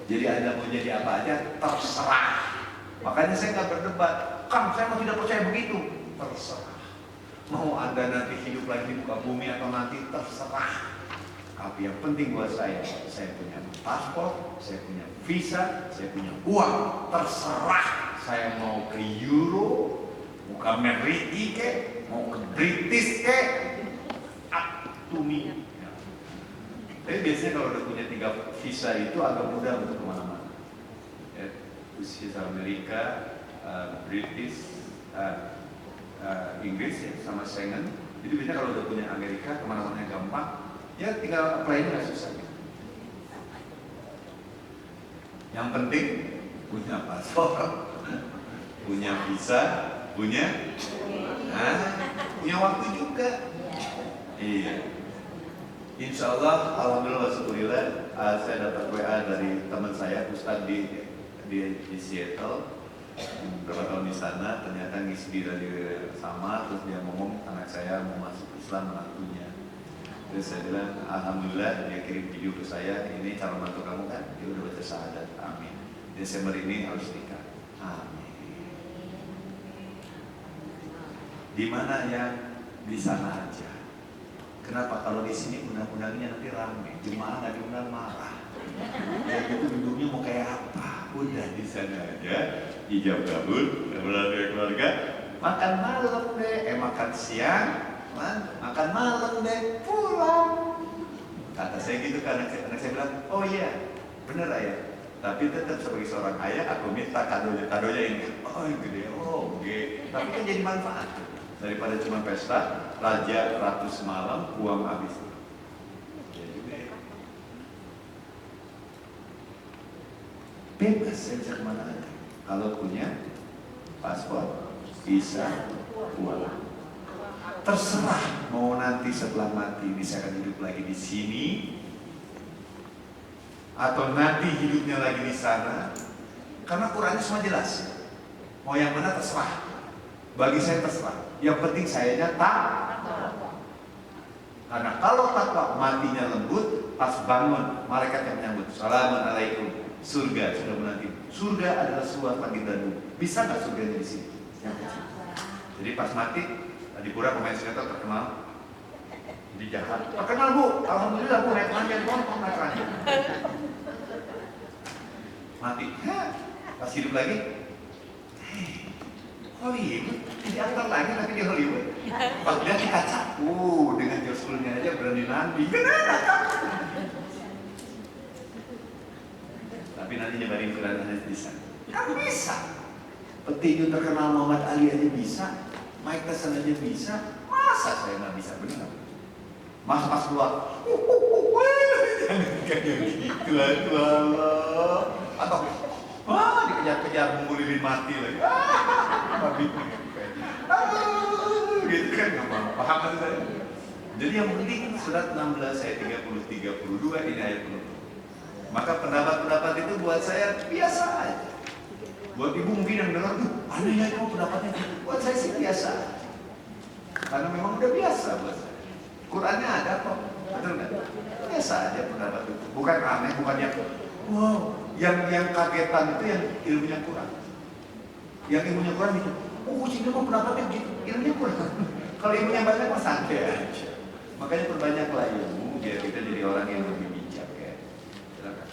Jadi Anda mau jadi apa aja terserah. Makanya saya nggak berdebat. Kang, saya mau tidak percaya begitu. Terserah. Mau Anda nanti hidup lagi di muka bumi atau nanti terserah. Tapi yang penting buat saya punya paspor, saya punya visa, saya punya uang. Terserah saya mau ke Euro, mau ke Amerika ke, mau ke British ke, up to me. Tapi biasanya kalau udah punya 3 visa itu agak mudah untuk kemana-mana. Ya, visa Amerika, British, Inggris ya, sama Schengen. Jadi biasanya kalau udah punya Amerika kemana-mana yang gampang, ya tinggal apply-nya nggak susah. Yang penting punya paspor, punya visa, punya waktu juga. Iya. Insya Allah, alhamdulillah wa syukurillah, saya dapat WA dari teman saya, Ustadz di Seattle, beberapa tahun di sana. Ternyata ngisi dari sama, terus dia ngomong anak saya mau masuk Islam menantunya. Terus saya bilang, alhamdulillah, dia kirim video ke saya, ini calon mantu kamu kan, dia udah baca syahadat, amin. Desember ini harus nikah, amin. Di mana yang di sana aja. Kenapa? Kalau di sini undang-undangnya nanti rame, jemaah nggak diundang marah. Ya gitu duduknya mau kayak apa? Udah di sana aja, ijab kabul, keluarga keluarga, makan malam deh, makan siang, makan malam deh, pulang. Kata saya gitu ke anak saya bilang, oh iya, bener ayah. Tapi tetap sebagai seorang ayah, aku minta kadonya ini, oh yang gede, oh oke. Tapi kan jadi manfaat. Daripada cuma pesta, raja ratu semalam, uang habis. Ya juga ya. Bebas saya bisa kemana aja. Kalau punya paspor, visa, uang. Terserah mau nanti setelah mati bisa akan hidup lagi di sini, atau nanti hidupnya lagi di sana. Karena Qurannya semua jelas. Mau yang mana terserah. Bagi saya terserah. Yang penting sayanya takwa. Karena kalau takwa matinya lembut, pas bangun malaikat yang menyambut, Assalamualaikum, surga sudah menanti. Surga adalah sebuah panggilan. Bisa nggak surganya di sini? Jadi pas mati, di pura pemain sinetron terkenal, jadi jahat. Terkenal bu, alhamdulillah bu naik ranjang, tonton naik ranjang. Mati, pas hidup lagi. Hollywood, diantar lagi tapi di Hollywood. Pas dia di kaca, dengan George Clooney aja berani nandi. Tapi nanti nyebarin Quran hadis bisa. Kan bisa. Petinju terkenal Muhammad Ali aja bisa, Mike Tyson aja bisa. Masa saya nggak bisa, benar? Mas keluar, kayak gitu Allah. Atau dikejar-kejar menggulilin mati lagi. Gitu kan nggak mau paham kan saya. Jadi yang penting surat 16 ayat 30-32 ini ayat penutup. Maka pendapat-pendapat itu buat saya biasa aja. Buat ibu mungkin yang dengar tuh, aneh ya kamu pendapatnya. Buat saya sih biasa. Karena memang udah biasa buat saya. Qurannya ada kok, betul nggak? Biasa aja pendapat itu. Bukan aneh, bukan yang wow. Yang kagetan itu yang ilmunya kurang. Yang ilmunya kurang itu, sini mau pendapatnya gitu, ilmunya kurang. Kalau ilmunya banyak mah santai aja. Makanya perbanyaklah ilmu biar kita jadi orang yang lebih bijak ya. Silakan.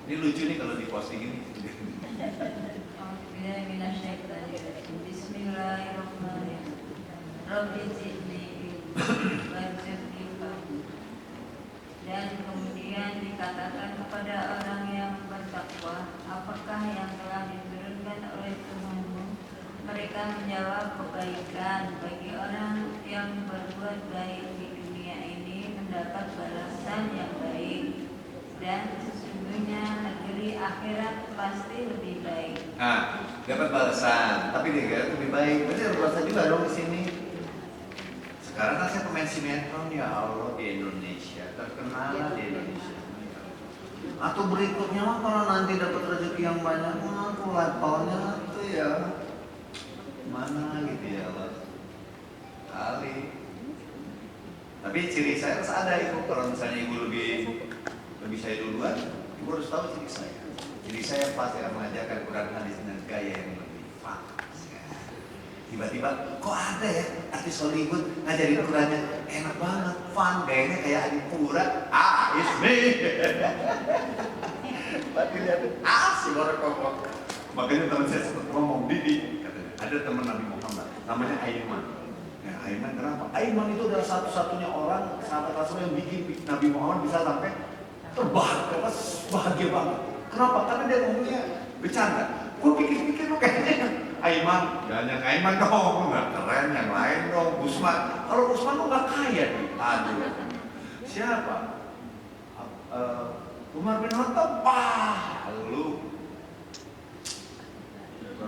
Ini lucu nih kalau diposting ini. Bismillahirrahmanirrahim. Rabbi zidni warzuqni fahmi. Dan kemudian dikatakan kepada orang yang bertakwa, apakah yang telah diturunkan oleh Tuhanmu? Mereka menjawab, kebaikan. Bagi orang yang berbuat baik di dunia ini mendapat balasan yang baik, dan sesungguhnya negeri akhirat pasti lebih baik. Nah, dapat balasan, tapi di akhirat lebih baik. Berarti ada balasan juga dong di sini. Sekarang kan saya pemain sinetron, ya Allah, di Indonesia, terkenal di Indonesia. Atau berikutnya mah kalau nanti dapat rezeki yang banyak, aku levelnya tuh ya mana gitu ya Allah. Kali. Tapi ciri saya harus ada itu. Kalau misalnya ibu lebih saya duluan, ibu harus tahu ciri saya. Ciri saya pasti akan mengajarkan Quran hadis dengan gaya yang lebih fun. Tiba-tiba, kok ada ya artis Hollywood ngajarin Qurannya enak banget, fun, gayanya kayak Adipura. It's me. Berarti lihat, si orang kokok. Makanya teman saya sempat ngomong, Didi, katanya, Ada teman Nabi Muhammad, namanya Aiman. Ya, Aiman kenapa? Aiman itu adalah satu-satunya orang sahabat Rasul yang bikin Nabi Muhammad bisa sampai bahagia banget. Kenapa? Karena dia ngomongnya bercanda. Gue pikir-pikir lo kayaknya Aiman, jangan yang Aiman dong, nggak keren, yang lain dong, Usman. Kalau Usman lo nggak kaya nih, aduh. Siapa? Umar bin Khattab, lu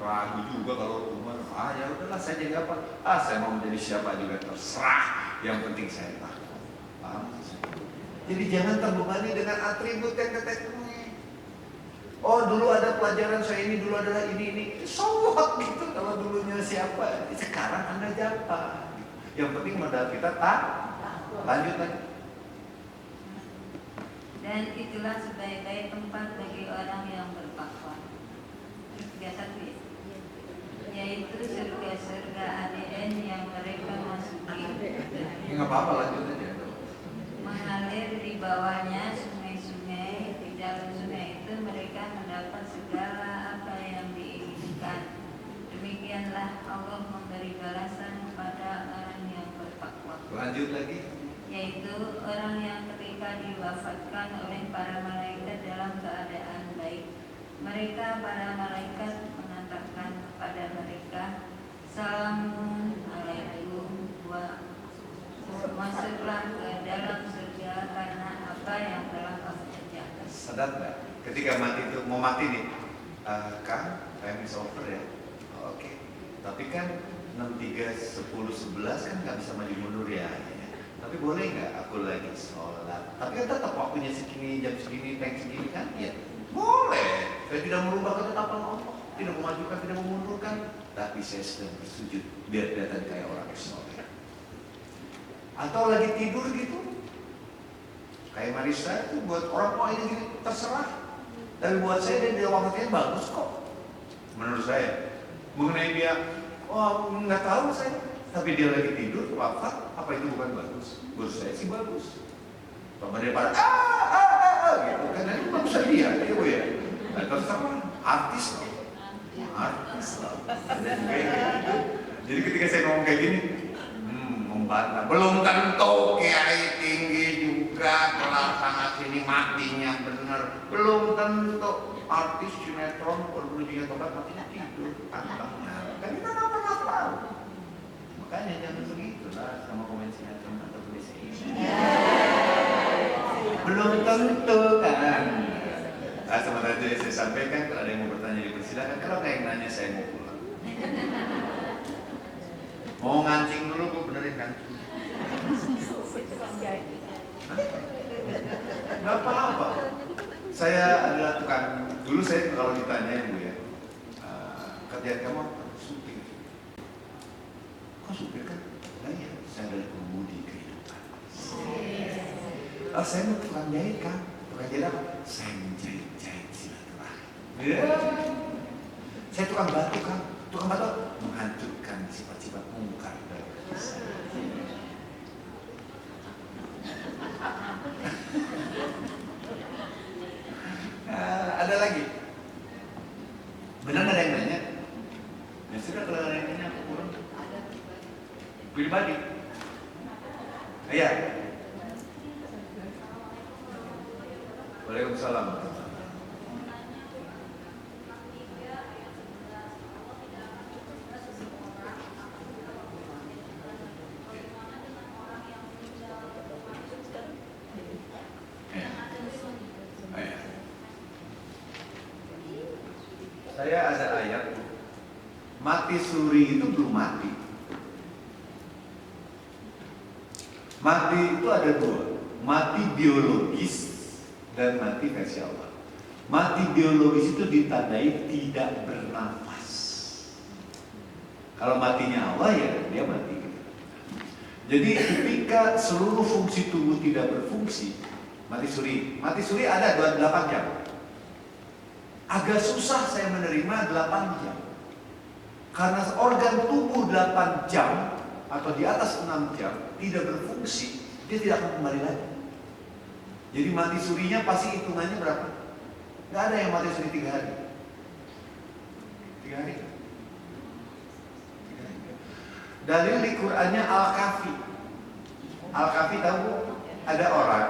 ragu juga kalau Umar, ya udahlah saya jadi apa? Saya mau menjadi siapa juga terserah, yang penting saya takut. Paham? Jadi jangan terbebani dengan atribut yang keteknya. Oh dulu ada pelajaran saya ini, dulu adalah ini. So what gitu kalau dulunya siapa? Sekarang Anda siapa? Yang penting modal kita tak. Lanjut lagi. Dan itulah sebaik-baik tempat bagi orang yang bertakwa. Biasa ya? Yaitu surga-surga ADN yang mereka masuki. Nggak apa-apa, lanjut aja. Mengalir di bawahnya sungai-sungai. Di dalam sungai itu mereka mendapat segala apa yang diinginkan. Demikianlah Allah memberi balasan kepada orang yang bertakwa. Lanjut lagi. Yaitu orang yang ketika diwafatkan oleh para malaikat dalam keadaan baik, mereka para malaikat mengatakan kepada mereka, Assalamualaikum wa masuklah ke dalam surga karena apa yang telah kamu kerjakan. Sadar nggak? Ketika mati itu mau mati nih, Kang, time is over ya. Oke. Tapi kan 6, 3, 10, 11 kan nggak bisa maju mundur ya. Tapi boleh nggak aku lagi sholat? Tapi kan tetap waktunya segini, jam segini, tank segini kan? Ya boleh. Saya tidak merubah ketetapan Allah, tidak memajukan, tidak memundurkan. Tapi saya sedang bersujud biar kelihatan kayak orang soleh. Atau lagi tidur gitu, kayak Marisa itu buat orang tua ini gini, terserah. Tapi buat saya dia waktunya bagus kok. Menurut saya, mengenai dia, nggak tahu saya. Tapi dia lagi tidur, wafat, apa itu bukan bagus? Menurut saya sih bagus. Sama dia pada gitu kan, itu bagus dia, itu ya. Dan terserah, artis loh. Artis loh. Jadi ketika saya ngomong kayak gini, membantah. Belum tentu kiai tinggi juga kelas sana sini matinya bener. Belum tentu artis sinetron berbujinya tobat matinya tidur. Antangnya. Kan kita nggak pernah tahu. Makanya jangan begitu lah sama komen sinetron atau puisi ini. Belum tentu kan. Nah, sementara itu saya sampaikan, kalau ada yang mau bertanya dipersilakan. Kalau ada yang nanya saya mau pulang. Mau ngancing dulu, gue benerin ngancing. Gak apa-apa. Saya adalah tukang. Dulu saya kalau ditanya Bu ya, kerjaan kamu apa? Supir. Kok supir kan? Nah ya, saya adalah pengemudi kehidupan. Saya mau tukang jahit kan? Tukang jahit apa? Saya menjahit silaturahmi. Saya tukang batu kan? Tukang batu menghancurkan sifat-sifat mungkar dari ada lagi. Benar ada yang nanya? Ya sudah, kalau ada yang nanya aku kurang. Pribadi. Iya. Waalaikumsalam. Saya ada ayat, mati suri itu belum mati. Mati itu ada dua, mati biologis dan mati versi Allah. Mati biologis itu ditandai tidak bernafas. Kalau matinya Allah ya dia mati. Jadi ketika seluruh fungsi tubuh tidak berfungsi, mati suri. Mati suri ada 8 jam. Agak susah saya menerima 8 jam. Karena organ tubuh 8 jam atau di atas 6 jam tidak berfungsi, dia tidak akan kembali lagi. Jadi mati surinya pasti hitungannya berapa? Gak ada yang mati suri 3 hari. 3 hari. Dalil di Qur'annya Al-Kafi. Al-Kafi tahu? Ada orang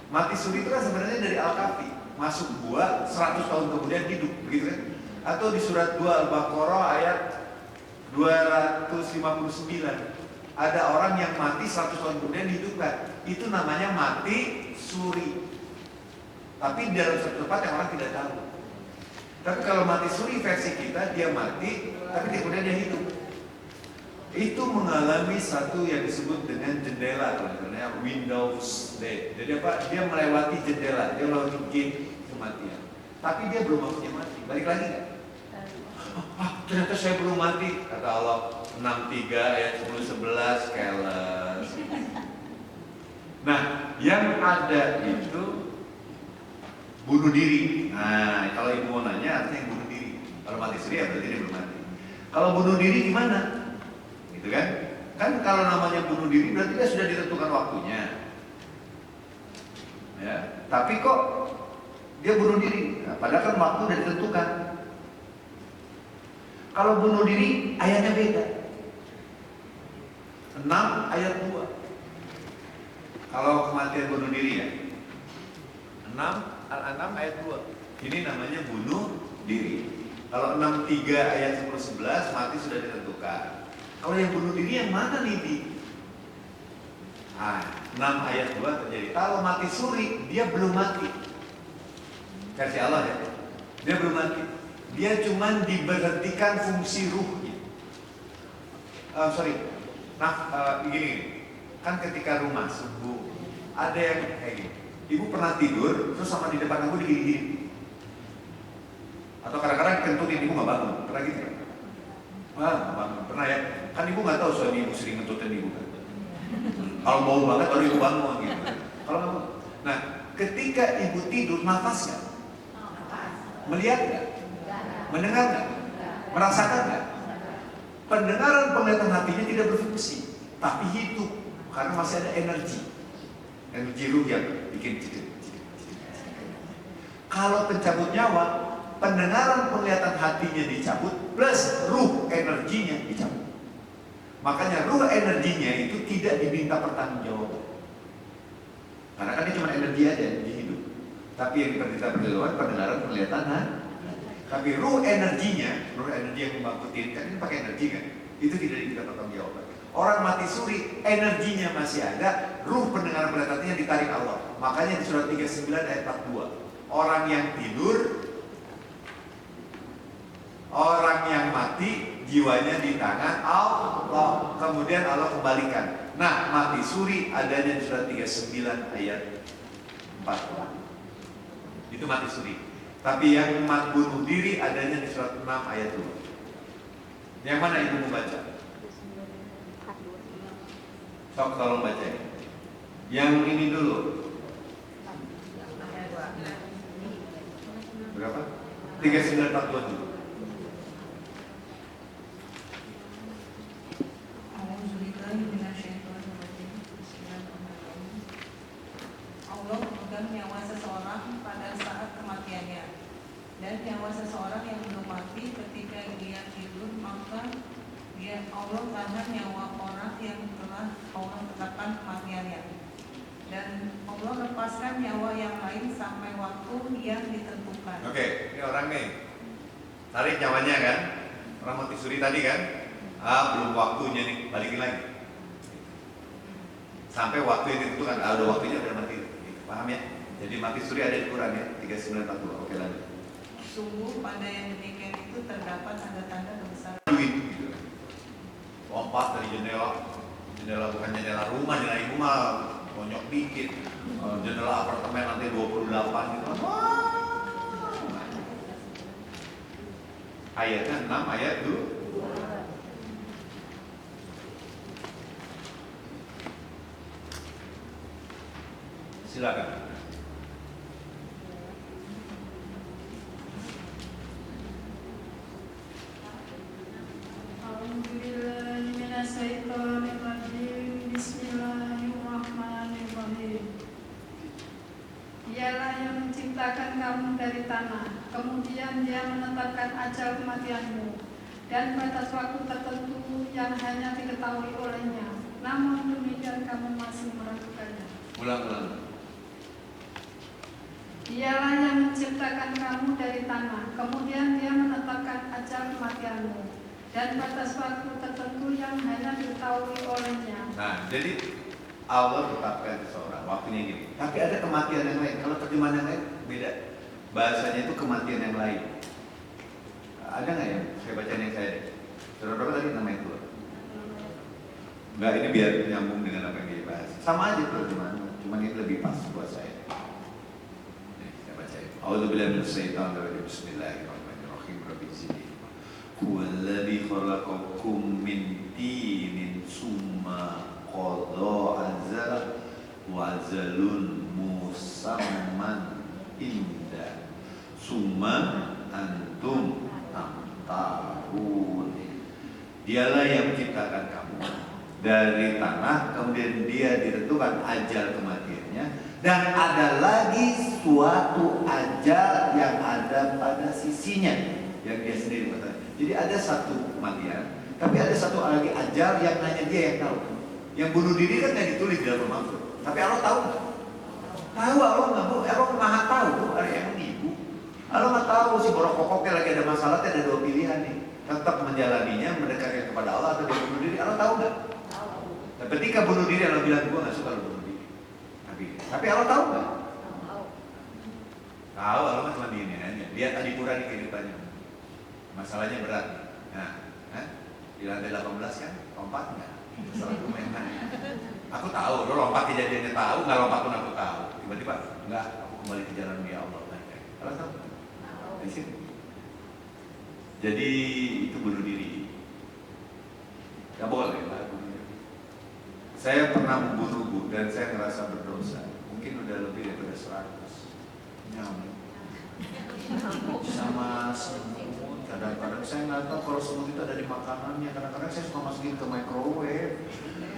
mati suri itu kan sebenarnya dari Al-Kafi, masuk gua 100 tahun kemudian hidup, begitu kan? Atau di surat 2 Al-Baqarah ayat 259, ada orang yang mati 100 tahun kemudian dihidupkan. Itu namanya mati suri. Tapi dalam satu tempat yang orang tidak tahu. Tapi kalau mati suri versi kita, dia mati tapi kemudian dia hidup. Itu mengalami satu yang disebut dengan jendela, namanya Windows Day. Jadi apa? Dia melewati jendela, dia melewati gate kematian. Tapi dia belum waktunya mati. Balik lagi nggak? Ternyata saya belum mati. Kata Allah 63 ayat 10-11 keles. Nah, yang ada itu bunuh diri. Nah, kalau ibu mau nanya artinya yang bunuh diri. Kalau mati suri ya berarti dia belum mati. Kalau bunuh diri gimana? Gitu kan? Kan kalau namanya bunuh diri berarti dia sudah ditentukan waktunya. Ya, tapi kok dia bunuh diri? Nah, padahal kan waktu sudah ditentukan. Kalau bunuh diri ayatnya beda. 6 ayat 2. Kalau kematian bunuh diri ya. 6 Al-An'am ayat 2. Ini namanya bunuh diri. Kalau 63 ayat 10-11 mati sudah ditentukan. Kalau yang bunuh diri yang mana nih di? 6 ayat 2 terjadi. Kalau mati suri dia belum mati. Versi Allah ya. Dia belum mati. Dia cuma diberhentikan fungsi ruhnya. Gini. Kan ketika rumah subuh ada yang kayak gini. Ibu pernah tidur terus sama di depan aku digigit. Atau kadang-kadang kentutin ibu nggak bangun. Pernah gitu kan? Nggak bangun. Pernah ya? Kan ibu nggak tahu suami ibu sering ngentutin ibu kan. Kalau bau banget baru ibu bangun gitu. Kalau nggak bangun. Nah, ketika ibu tidur nafas nggak? Melihat nggak? Mendengar nggak? Merasakan nggak? Pendengaran penglihatan hatinya tidak berfungsi, tapi hidup karena masih ada energi ruh yang bikin cicit. Kalau pencabut nyawa, pendengaran penglihatan hatinya dicabut plus ruh energinya dicabut. Makanya ruh energinya itu tidak diminta pertanggungjawaban. Karena kan ini cuma energi aja di hidup. Tapi yang diminta pertanggungjawaban pendengaran penglihatan hati. Tapi ruh energi yang membangkitin, kan ini pakai energi kan? Itu tidak diminta pertanggungjawaban. Orang mati suri, energinya masih ada, ruh pendengaran penglihatannya ditarik Allah. Makanya di surat 39 ayat 42, orang yang tidur, orang yang mati, jiwanya di tangan Allah. Kemudian Allah kembalikan. Nah, mati suri adanya di surat 39 ayat 4. Itu mati suri. Tapi yang bunuh diri adanya di surat 6 ayat 2. Yang mana ibu mau baca? Sok tolong baca. Yang ini dulu. Berapa? 3942 dulu. Allah memegang nyawa seseorang pada saat kematiannya, dan nyawa seseorang yang belum mati ketika dia tidur, maka Allah tahan nyawa orang yang telah Allah tetapkan kematiannya, dan Allah lepaskan nyawa yang lain sampai waktu yang ditentukan. Oke, ini orang nih tarik nyawanya kan, orang mati suri tadi kan, belum waktunya nih, balikin lagi sampai waktu yang ditentukan. Ada waktunya udah mati, paham ya? Jadi mati suri ada di Quran ya, 3942. Oke, lanjut. Sungguh pada yang demikian itu terdapat tanda-tanda kebesaran. Duit gitu. Lompat dari jendela bukan jendela rumah, jendela ibu mah bonyok dikit. Jendela apartemen nanti 28 gitu. Ayatnya 6 ayat 2. Silakan. Bismillahirrahmanirrahim. Dialah yang menciptakan kamu dari tanah, kemudian Dia menetapkan ajal kematianmu, dan batas waktu tertentu yang hanya diketahui olehnya. Namun demikian kamu masih meragukannya. Ulang-ulang. Dialah yang menciptakan kamu dari tanah, kemudian dia menetapkan ajal kematianmu dan batas waktu tertentu yang hanya diketahui olehnya. Nah, jadi Allah tetapkan seseorang waktunya gini. Tapi ada kematian yang lain. Kalau terjemahan yang lain beda. Bahasanya itu kematian yang lain. Ada nggak ya? Saya baca yang saya. Saudara berapa tadi namanya itu? Enggak, ini biar nyambung dengan apa yang dia bahas. Sama aja terjemahan, cuman ini lebih pas buat saya. Nih, saya baca itu. A'udzubillahi minasyaitonir rajim. Bismillahirrahmanirrahim. Rabbi zidni. Huwallazi khalaqakum min tinin summa qadha azal wa azalun musamman inda summa antum tamtahun. Dialah yang menciptakan kamu dari tanah, kemudian dia ditentukan ajal kematiannya, dan ada lagi suatu ajal yang ada pada sisinya yang dia sendiri katakan. Jadi ada satu kematian, tapi ada satu lagi ajal yang hanya dia yang tahu. Yang bunuh diri kan nggak ditulis di dalam Al-Quran, tapi Allah tahu nggak? Tahu. Allah nggak bu, Allah maha tahu bu, ada yang ibu. Allah nggak tahu si borok kokoknya lagi ada masalah, ada dua pilihan nih, tetap menjalaninya, mendekatkan kepada Allah atau dia bunuh diri. Allah tahu nggak? Dan ketika bunuh diri Allah bilang gua nggak suka lo bunuh diri. Tapi Allah tahu nggak? Tahu. Allah cuma diinin aja. Lihat Adipura di kehidupannya. Masalahnya berat. Nah, di lantai 18 kan, lompat nggak? Masalah itu main. Aku tahu, lo lompat kejadiannya tahu, nggak lompat pun aku tahu. Tiba-tiba, nggak, aku kembali ke jalan ya Allah. Allah tahu. Di sini. Jadi itu bunuh diri. Nggak boleh lah. Saya pernah membunuh bu, dan saya ngerasa berdosa. Mungkin udah lebih daripada 100 nyamuk sama semut. Kadang-kadang saya nggak tahu kalau semut itu ada di makanannya. Kadang-kadang saya suka masukin ke microwave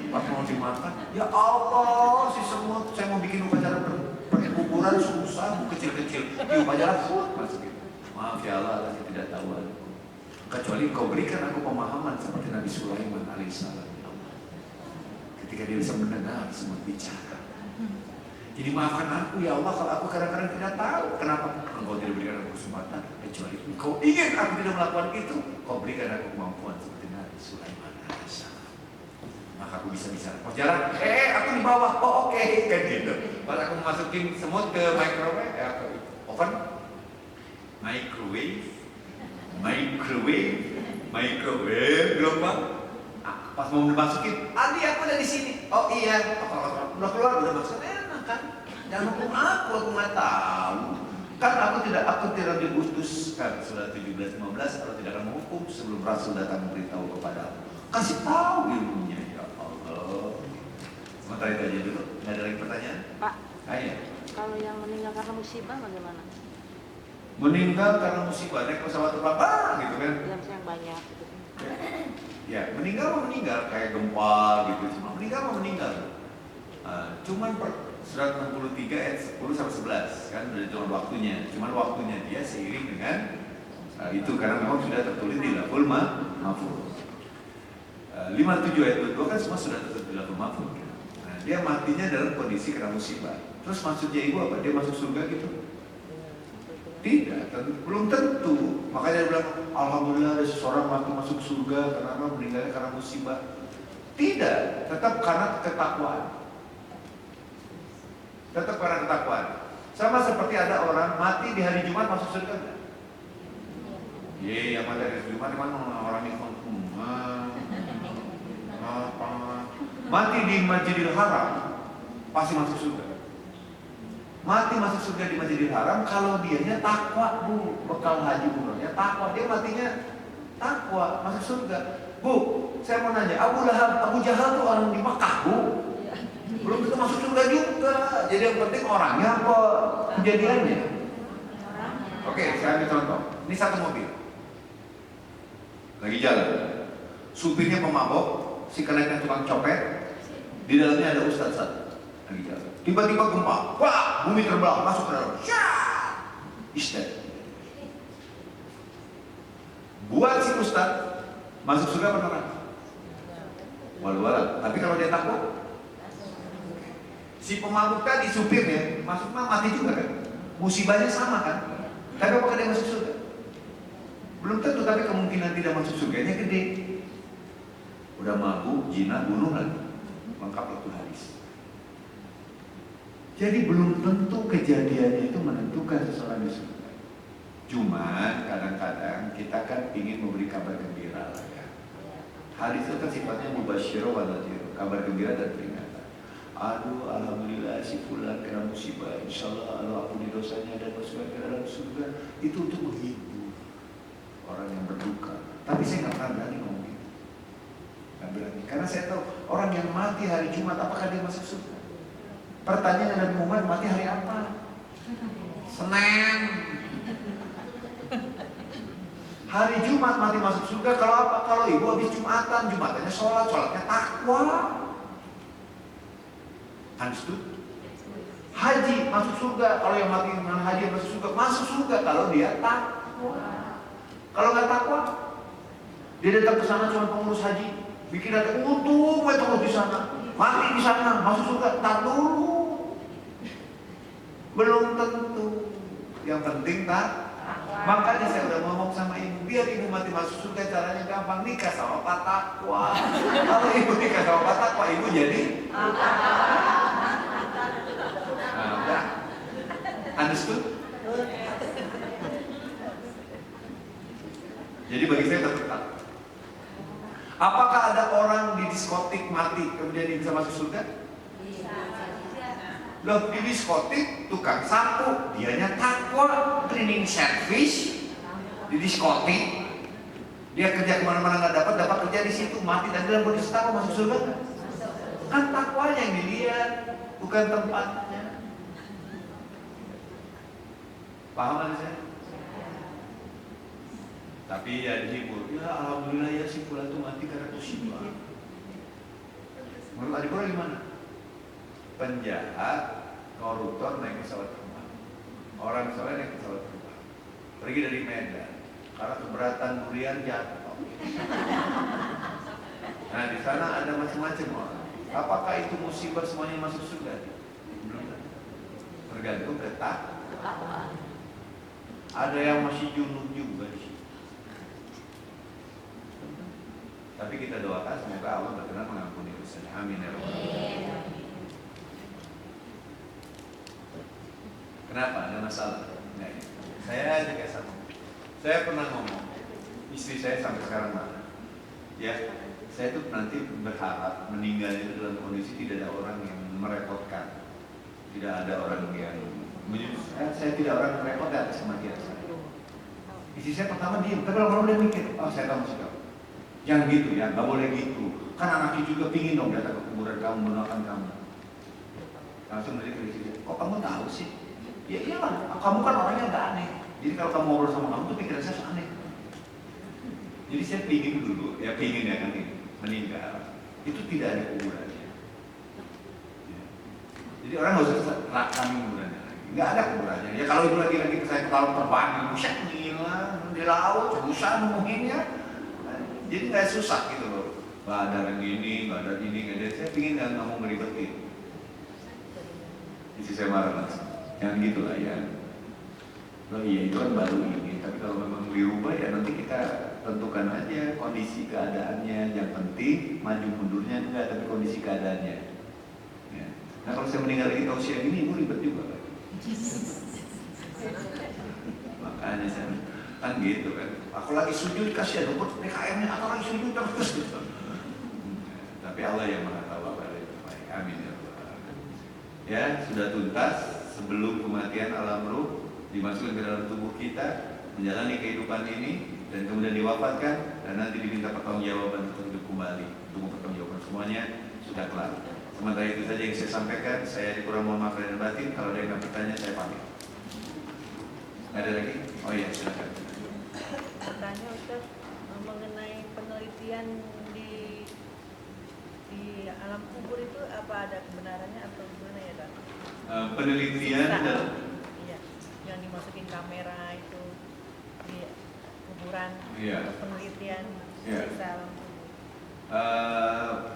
pas mau dimakan. Ya Allah, si semut. Saya mau bikin upacara pakai kuburan susah, bu kecil-kecil. Di upacara masukin. Maaf ya Allah, saya tidak tahu aku. Kecuali kau berikan aku pemahaman seperti Nabi Sulaiman alaihissalam. Ketika dia bisa mendengar semut bicara. Jadi maafkan aku ya Allah kalau aku kadang-kadang tidak tahu. Kenapa? Engkau tidak berikan aku kesempatan. Kecuali engkau ingin aku tidak melakukan itu, kau berikan aku kemampuan seperti Nabi Sulaiman alaihissalam. Maka aku bisa bicara. Pas jalan, aku di bawah. Oh oke, kan gitu. Pas aku masukin semut ke microwave, oven, microwave, gelombang. Pas mau dimasukin, Adi aku ada di sini. Oh iya, udah keluar, udah masuk, enak kan? Jangan hukum aku nggak tahu. Kan aku tidak diutuskan surat 17-15 kalau tidak akan menghukum sebelum Rasul datang memberitahu kepada aku. Kasih tahu ilmunya ya Allah. Sementara itu aja dulu. Nggak ada lagi pertanyaan? Pak, Ayo. kalau yang meninggal karena musibah bagaimana? Meninggal karena musibah, naik pesawat terbang gitu kan? Yang banyak gitu. Ya, meninggal kayak gempa gitu. Cuma meninggal. Cuman surat 63 ayat 10 sampai 11 kan udah cuma waktunya. Cuman waktunya dia seiring dengan itu karena memang sudah tertulis di Lauhul Mahfuz. 57 ayat 22 kan semua sudah tertulis di Lauhul Mahfuz. Nah, dia matinya dalam kondisi karena musibah. Terus maksudnya ibu apa? Dia masuk surga gitu? Tidak, belum tentu. Makanya dia bilang, alhamdulillah ada seseorang mati masuk surga karena meninggalnya karena musibah. Tidak, tetap karena ketakwaan. Tetap karena ketakwaan. Sama seperti ada orang mati di hari Jumat masuk surga enggak? Yang mati hari Jumat mana orang yang mati di Masjidil Haram pasti masuk surga. Mati masuk surga di Masjidil Haram kalau dianya takwa bu, bekal haji umrohnya takwa, dia matinya takwa masuk surga. Bu, saya mau nanya, Abu Jahal tuh orang di Mekah bu, belum tentu masuk surga juga. Jadi yang penting orangnya apa kejadiannya. Oke, saya ambil contoh. Ini satu mobil lagi jalan, supirnya pemabok, si keneknya tukang copet, di dalamnya ada ustadz lagi jalan. Tiba-tiba gempa, wah, bumi terbelah, masuk ke dalam, syah, istirahat. Buat si ustadz, Masuk surga apa neraka? Walau-walau. Tapi kalau dia takut, si pemabuk tadi supirnya masuk mati juga kan? Musibahnya sama kan? Tapi apakah dia masuk surga? Belum tentu, tapi kemungkinan tidak masuk surganya gede. Udah mabuk, zina, bunuh lagi. Lengkap itu hadis. Jadi belum tentu kejadiannya itu menentukan seseorang di surga. Cuma kadang-kadang kita kan ingin memberi kabar gembira lah ya. Hadis itu kan sifatnya mubasyirah wa nadhir, kabar gembira dan peringatan. Aduh, alhamdulillah si fulan kena musibah, insyaallah Allah ampuni dosanya dan masukkan ke dalam surga. Itu untuk menghibur orang yang berduka. Tapi saya nggak pernah berani ngomong gitu. Nggak berani, karena saya tahu orang yang mati hari Jumat apakah dia masuk surga? Pertanyaan Nabi Muhammad, mati hari apa? Senin. Hari Jumat mati masuk surga kalau apa? Kalau ibu habis Jumatan, Jumatannya sholatnya takwa. Understood? Haji masuk surga, kalau yang mati dengan haji masuk surga kalau dia takwa. Kalau nggak takwa, dia datang ke sana cuma pengurus haji, bikin ada untung terus di sana, mati di sana, masuk surga. Tak dulu, belum tentu. Yang penting tak. Makanya saya udah ngomong sama ibu, biar ibu mati masuk surga caranya gampang, nikah sama Pak Takwa. Kalau ibu nikah sama Pak Takwa, ibu jadi. Nah, udah. Understood? Jadi bagi saya tetap. Apakah ada orang di diskotik mati kemudian dia bisa masuk surga? Loh, di diskotik tukang sapu, dianya takwa, cleaning service di diskotik. Dia kerja kemana-mana nggak dapat kerja di situ, mati dan dalam kondisi takwa masuk surga. Kan takwanya yang dilihat, bukan tempatnya. Paham kan saya? Tapi ya dihibur, ya alhamdulillah ya si fulan itu mati karena musibah. Menurut adik orang gimana? Penjahat, koruptor naik pesawat terbang, orang soleh naik pesawat terbang, pergi dari Medan karena keberatan durian jatuh. Nah di sana ada macam-macam orang. Apakah itu musibah semuanya masuk surga? Belum. Tergantung ketakwaan. Ada yang masih junub juga di situ. Tapi kita doakan semoga Allah berkenan mengampuni dosanya. Amin ya rabbal alamin. Kenapa? Ada masalah? Nah, saya aja kayak satu. Saya pernah ngomong, istri saya sampai sekarang mana? Ya, saya tuh nanti berharap meninggal itu dalam kondisi tidak ada orang yang merepotkan, tidak ada orang yang saya tidak orang repot atas kematian saya. Istri saya pertama diam, tapi lama-lama dia mikir, oh saya tahu maksud kamu. Jangan gitu ya, nggak boleh gitu. Kan anaknya juga pingin dong datang ke kuburan kamu, mendoakan kamu. Langsung dari istri, kok kamu tahu sih? Ya iyalah, kamu kan orangnya agak aneh. Jadi kalau kamu ngobrol sama kamu tuh pikiran saya aneh. Jadi saya pingin dulu, ya pingin ya kan meninggal. Itu tidak ada kuburannya. Ya. Jadi orang nggak usah kami kuburannya lagi. Nggak ada kuburannya. Ya kalau itu lagi saya ketahuan terbang, bisa ngilang di laut, susah nemuinnya. Jadi nggak susah gitu loh. Nggak ada yang ini, nggak ada ini, nggak ada. Saya pingin nggak mau ngeribetin. Isi saya marah langsung. Yang gitulah ya. Loh iya itu kan baru ini. Tapi kalau memang dirubah ya nanti kita tentukan aja kondisi keadaannya. Yang penting maju mundurnya enggak, tapi kondisi keadaannya. Ya. Nah kalau saya meninggal lagi tausiah ini, ibu ribet juga kan. Makanya saya kan gitu kan. Aku lagi sujud kasih ada PKM-nya, atau lagi sujud terus gitu. Tapi Allah yang Maha Tahu apa yang terbaik. Amin ya rabbal alamin. Ya sudah tuntas. Sebelum kematian alam ruh dimasukkan ke dalam tubuh kita, menjalani kehidupan ini dan kemudian diwafatkan dan nanti diminta pertanggungjawaban untuk hidup kembali. Tunggu pertanggungjawaban semuanya sudah kelar. Sementara itu saja yang saya sampaikan. Saya dikurang mohon maaf dan batin. Kalau ada yang bertanya saya pamit. Ada lagi? Oh iya silakan. Bertanya Ustaz mengenai penelitian di alam kubur itu apa ada kebenarannya atau gimana ya Dok? Penelitian dalam iya, yang dimasukin kamera itu di kuburan, iya. penelitian Ya. Siksa alam kubur.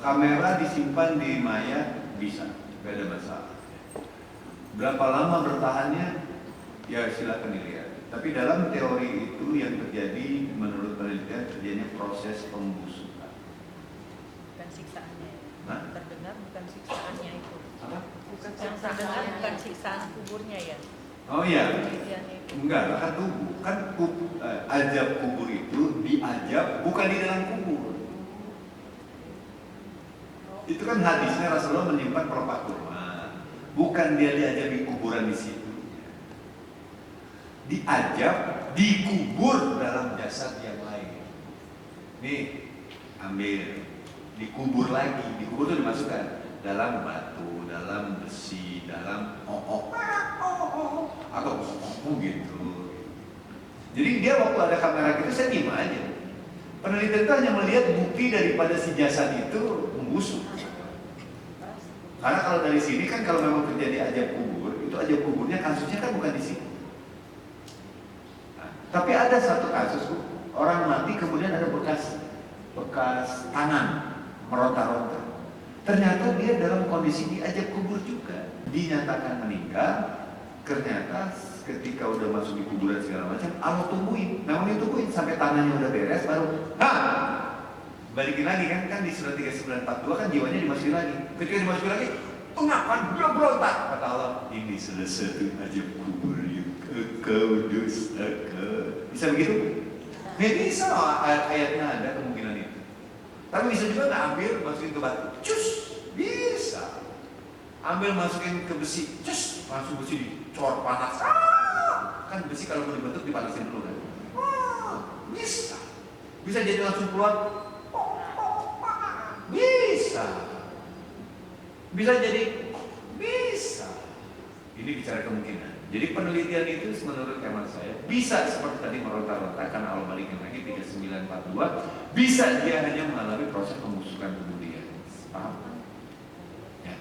Kamera disimpan di mayat bisa, gak ada masalah. Berapa lama bertahannya? Ya silakan dilihat. Tapi dalam teori itu yang terjadi menurut penelitian terjadinya proses pembusukan. Bukan siksaannya. Hah? Terdengar bukan siksaannya itu. Apa? Bukan yang terdengar bukan siksaan kuburnya ya. Oh iya. Penelitiannya itu. Enggak lah, kan tubuh. Kan azab kubur itu diajab bukan di dalam kubur. Itu kan hadisnya Rasulullah menyimpan pelepah kurma. Bukan dia diajab di kuburan di situ. Diajab dikubur dalam jasad yang lain. Nih, ambil, dikubur lagi. Dikubur itu dimasukkan dalam batu, dalam besi, dalam atau gitu. Jadi dia waktu ada kamera gitu saya diem aja. Penelitian itu hanya melihat bukti daripada si jasad itu membusuk. Karena kalau dari sini kan kalau memang terjadi ajab kubur, itu ajab kuburnya kasusnya kan bukan di sini. Nah, tapi ada satu kasus orang mati kemudian ada bekas tangan meronta-ronta. Ternyata dia dalam kondisi diajab kubur juga. Dinyatakan meninggal. Ternyata ketika udah masuk di kuburan segala macam, Allah tungguin. Memang ditungguin sampai tangannya udah beres baru balikin lagi kan di surat 3942 kan jiwanya dimasukin lagi. Ketika dimasukin lagi, kenapa dia berontak? Kata Allah, ini salah satu ajab kubur yang kau dustakan. Bisa begitu? Nggak bisa ayatnya ada kemungkinan itu. Tapi bisa juga nggak ambil masukin ke batu, cus bisa. Ambil masukin ke besi, cus langsung besi dicor panas. Kan besi kalau mau dibentuk dipanasin dulu kan. Bisa. Bisa jadi langsung keluar. Bisa. Bisa jadi bisa. Ini bicara kemungkinan. Jadi penelitian itu menurut hemat saya bisa seperti tadi meronta-ronta karena Allah balikin lagi 3942 bisa dia hanya mengalami proses pembusukan tubuh dia. Paham? Ya.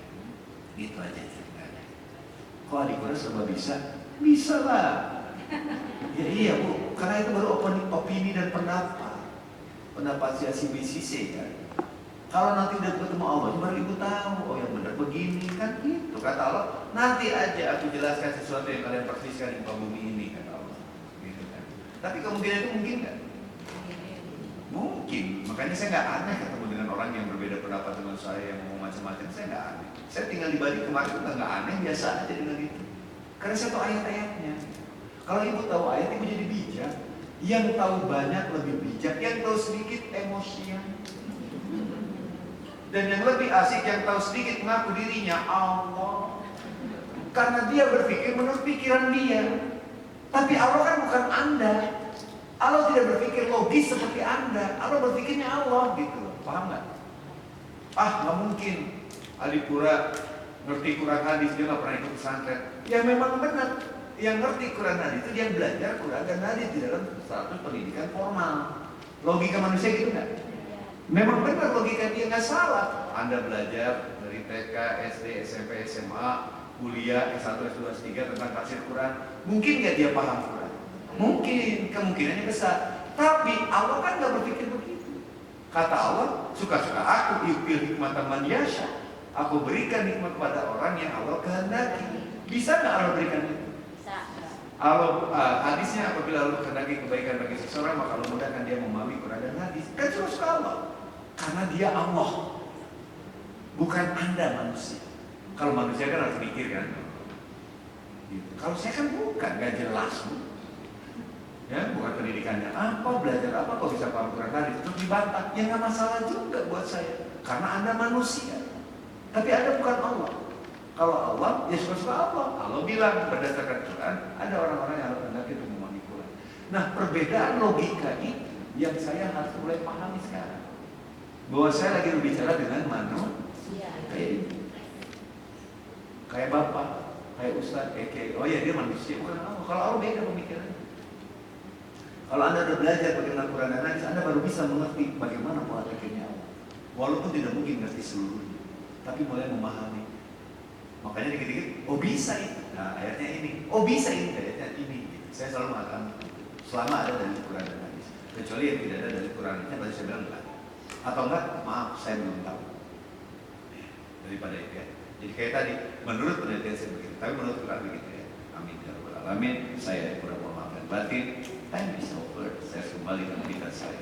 Itu aja ceritanya. Kok adik-adik serba bisa? Bisa lah. Ya iya Bu, karena itu baru opini dan pendapat si BCC kan. Kalau nanti udah ketemu Allah, baru ibu tahu, oh yang benar begini kan gitu. Kata Allah, nanti aja aku jelaskan sesuatu yang kalian persiskan di muka bumi ini, kata Allah. Gitu kan. Tapi kemungkinan itu mungkin nggak? Mungkin. Makanya saya nggak aneh ketemu dengan orang yang berbeda pendapat dengan saya yang mau macam-macam. Saya nggak aneh. Saya tinggal di Bali kemarin itu nggak aneh, biasa aja dengan itu. Karena saya tahu ayat-ayatnya. Kalau ibu tahu ayat, ibu jadi bijak. Yang tahu banyak lebih bijak, yang tahu sedikit emosian. Dan yang lebih asik yang tahu sedikit mengaku dirinya Allah. Karena dia berpikir menurut pikiran dia. Tapi Allah kan bukan Anda. Allah tidak berpikir logis seperti Anda. Allah berpikirnya Allah gitu. Paham nggak? Nggak mungkin Adipura ngerti Quran hadis, dia nggak pernah ikut pesantren. Ya memang benar. Yang ngerti Quran hadis itu dia belajar Quran dan hadis di dalam satu pendidikan formal. Logika manusia gitu nggak? Memang benar logika dia nggak salah. Anda belajar dari TK, SD, SMP, SMA, kuliah S1, S2, S3 tentang tafsir Quran. Mungkin nggak dia paham Quran? Mungkin, kemungkinannya besar. Tapi Allah kan nggak berpikir begitu. Kata Allah, suka-suka aku yu'til hikmatan man yasha. Aku berikan hikmah kepada orang yang Allah kehendaki. Bisa nggak Allah berikan itu? Allah hadisnya apabila Allah kehendaki kebaikan bagi seseorang maka Allah mudahkan dia memahami Quran dan hadis. Kan suka Allah. Karena dia Allah, bukan Anda manusia. Kalau manusia kan harus mikir kan. Gitu. Kalau saya kan bukan, nggak jelas Bu. Ya, bukan pendidikannya apa, belajar apa, kok bisa paham Quran hadis terus dibantah. Ya nggak masalah juga buat saya, karena Anda manusia. Tapi Anda bukan Allah. Kalau Allah, ya suka-suka Allah. Allah bilang berdasarkan Quran, ada orang-orang yang harus hendak itu memahami Quran. Nah, perbedaan logika ini yang saya harus mulai pahami sekarang. Bahwa saya lagi berbicara dengan manusia kayak ini, kayak bapak, kayak ustaz, kayak oh ya dia manusia bukan Allah. Kalau Allah beda pemikirannya. Kalau Anda sudah belajar bagaimana Quran dan hadis, Anda baru bisa mengerti bagaimana pola pikirnya Allah. Walaupun tidak mungkin ngerti seluruhnya, tapi mulai memahami. Makanya dikit-dikit, oh bisa itu. Nah ayatnya ini, oh bisa ini ayatnya ini. Saya selalu mengatakan selama ada dari Quran dan hadis. Kecuali yang tidak ada dari Qurannya, berarti saya bilang enggak. Atau enggak, maaf saya belum tahu. Daripada itu ya. Jadi kayak tadi, menurut penelitian saya begitu, tapi menurut Quran begitu ya. Amin ya rabbal alamin. Saya kurang mohon maaf dan batin. Time is over. Saya kembali ke kita saya.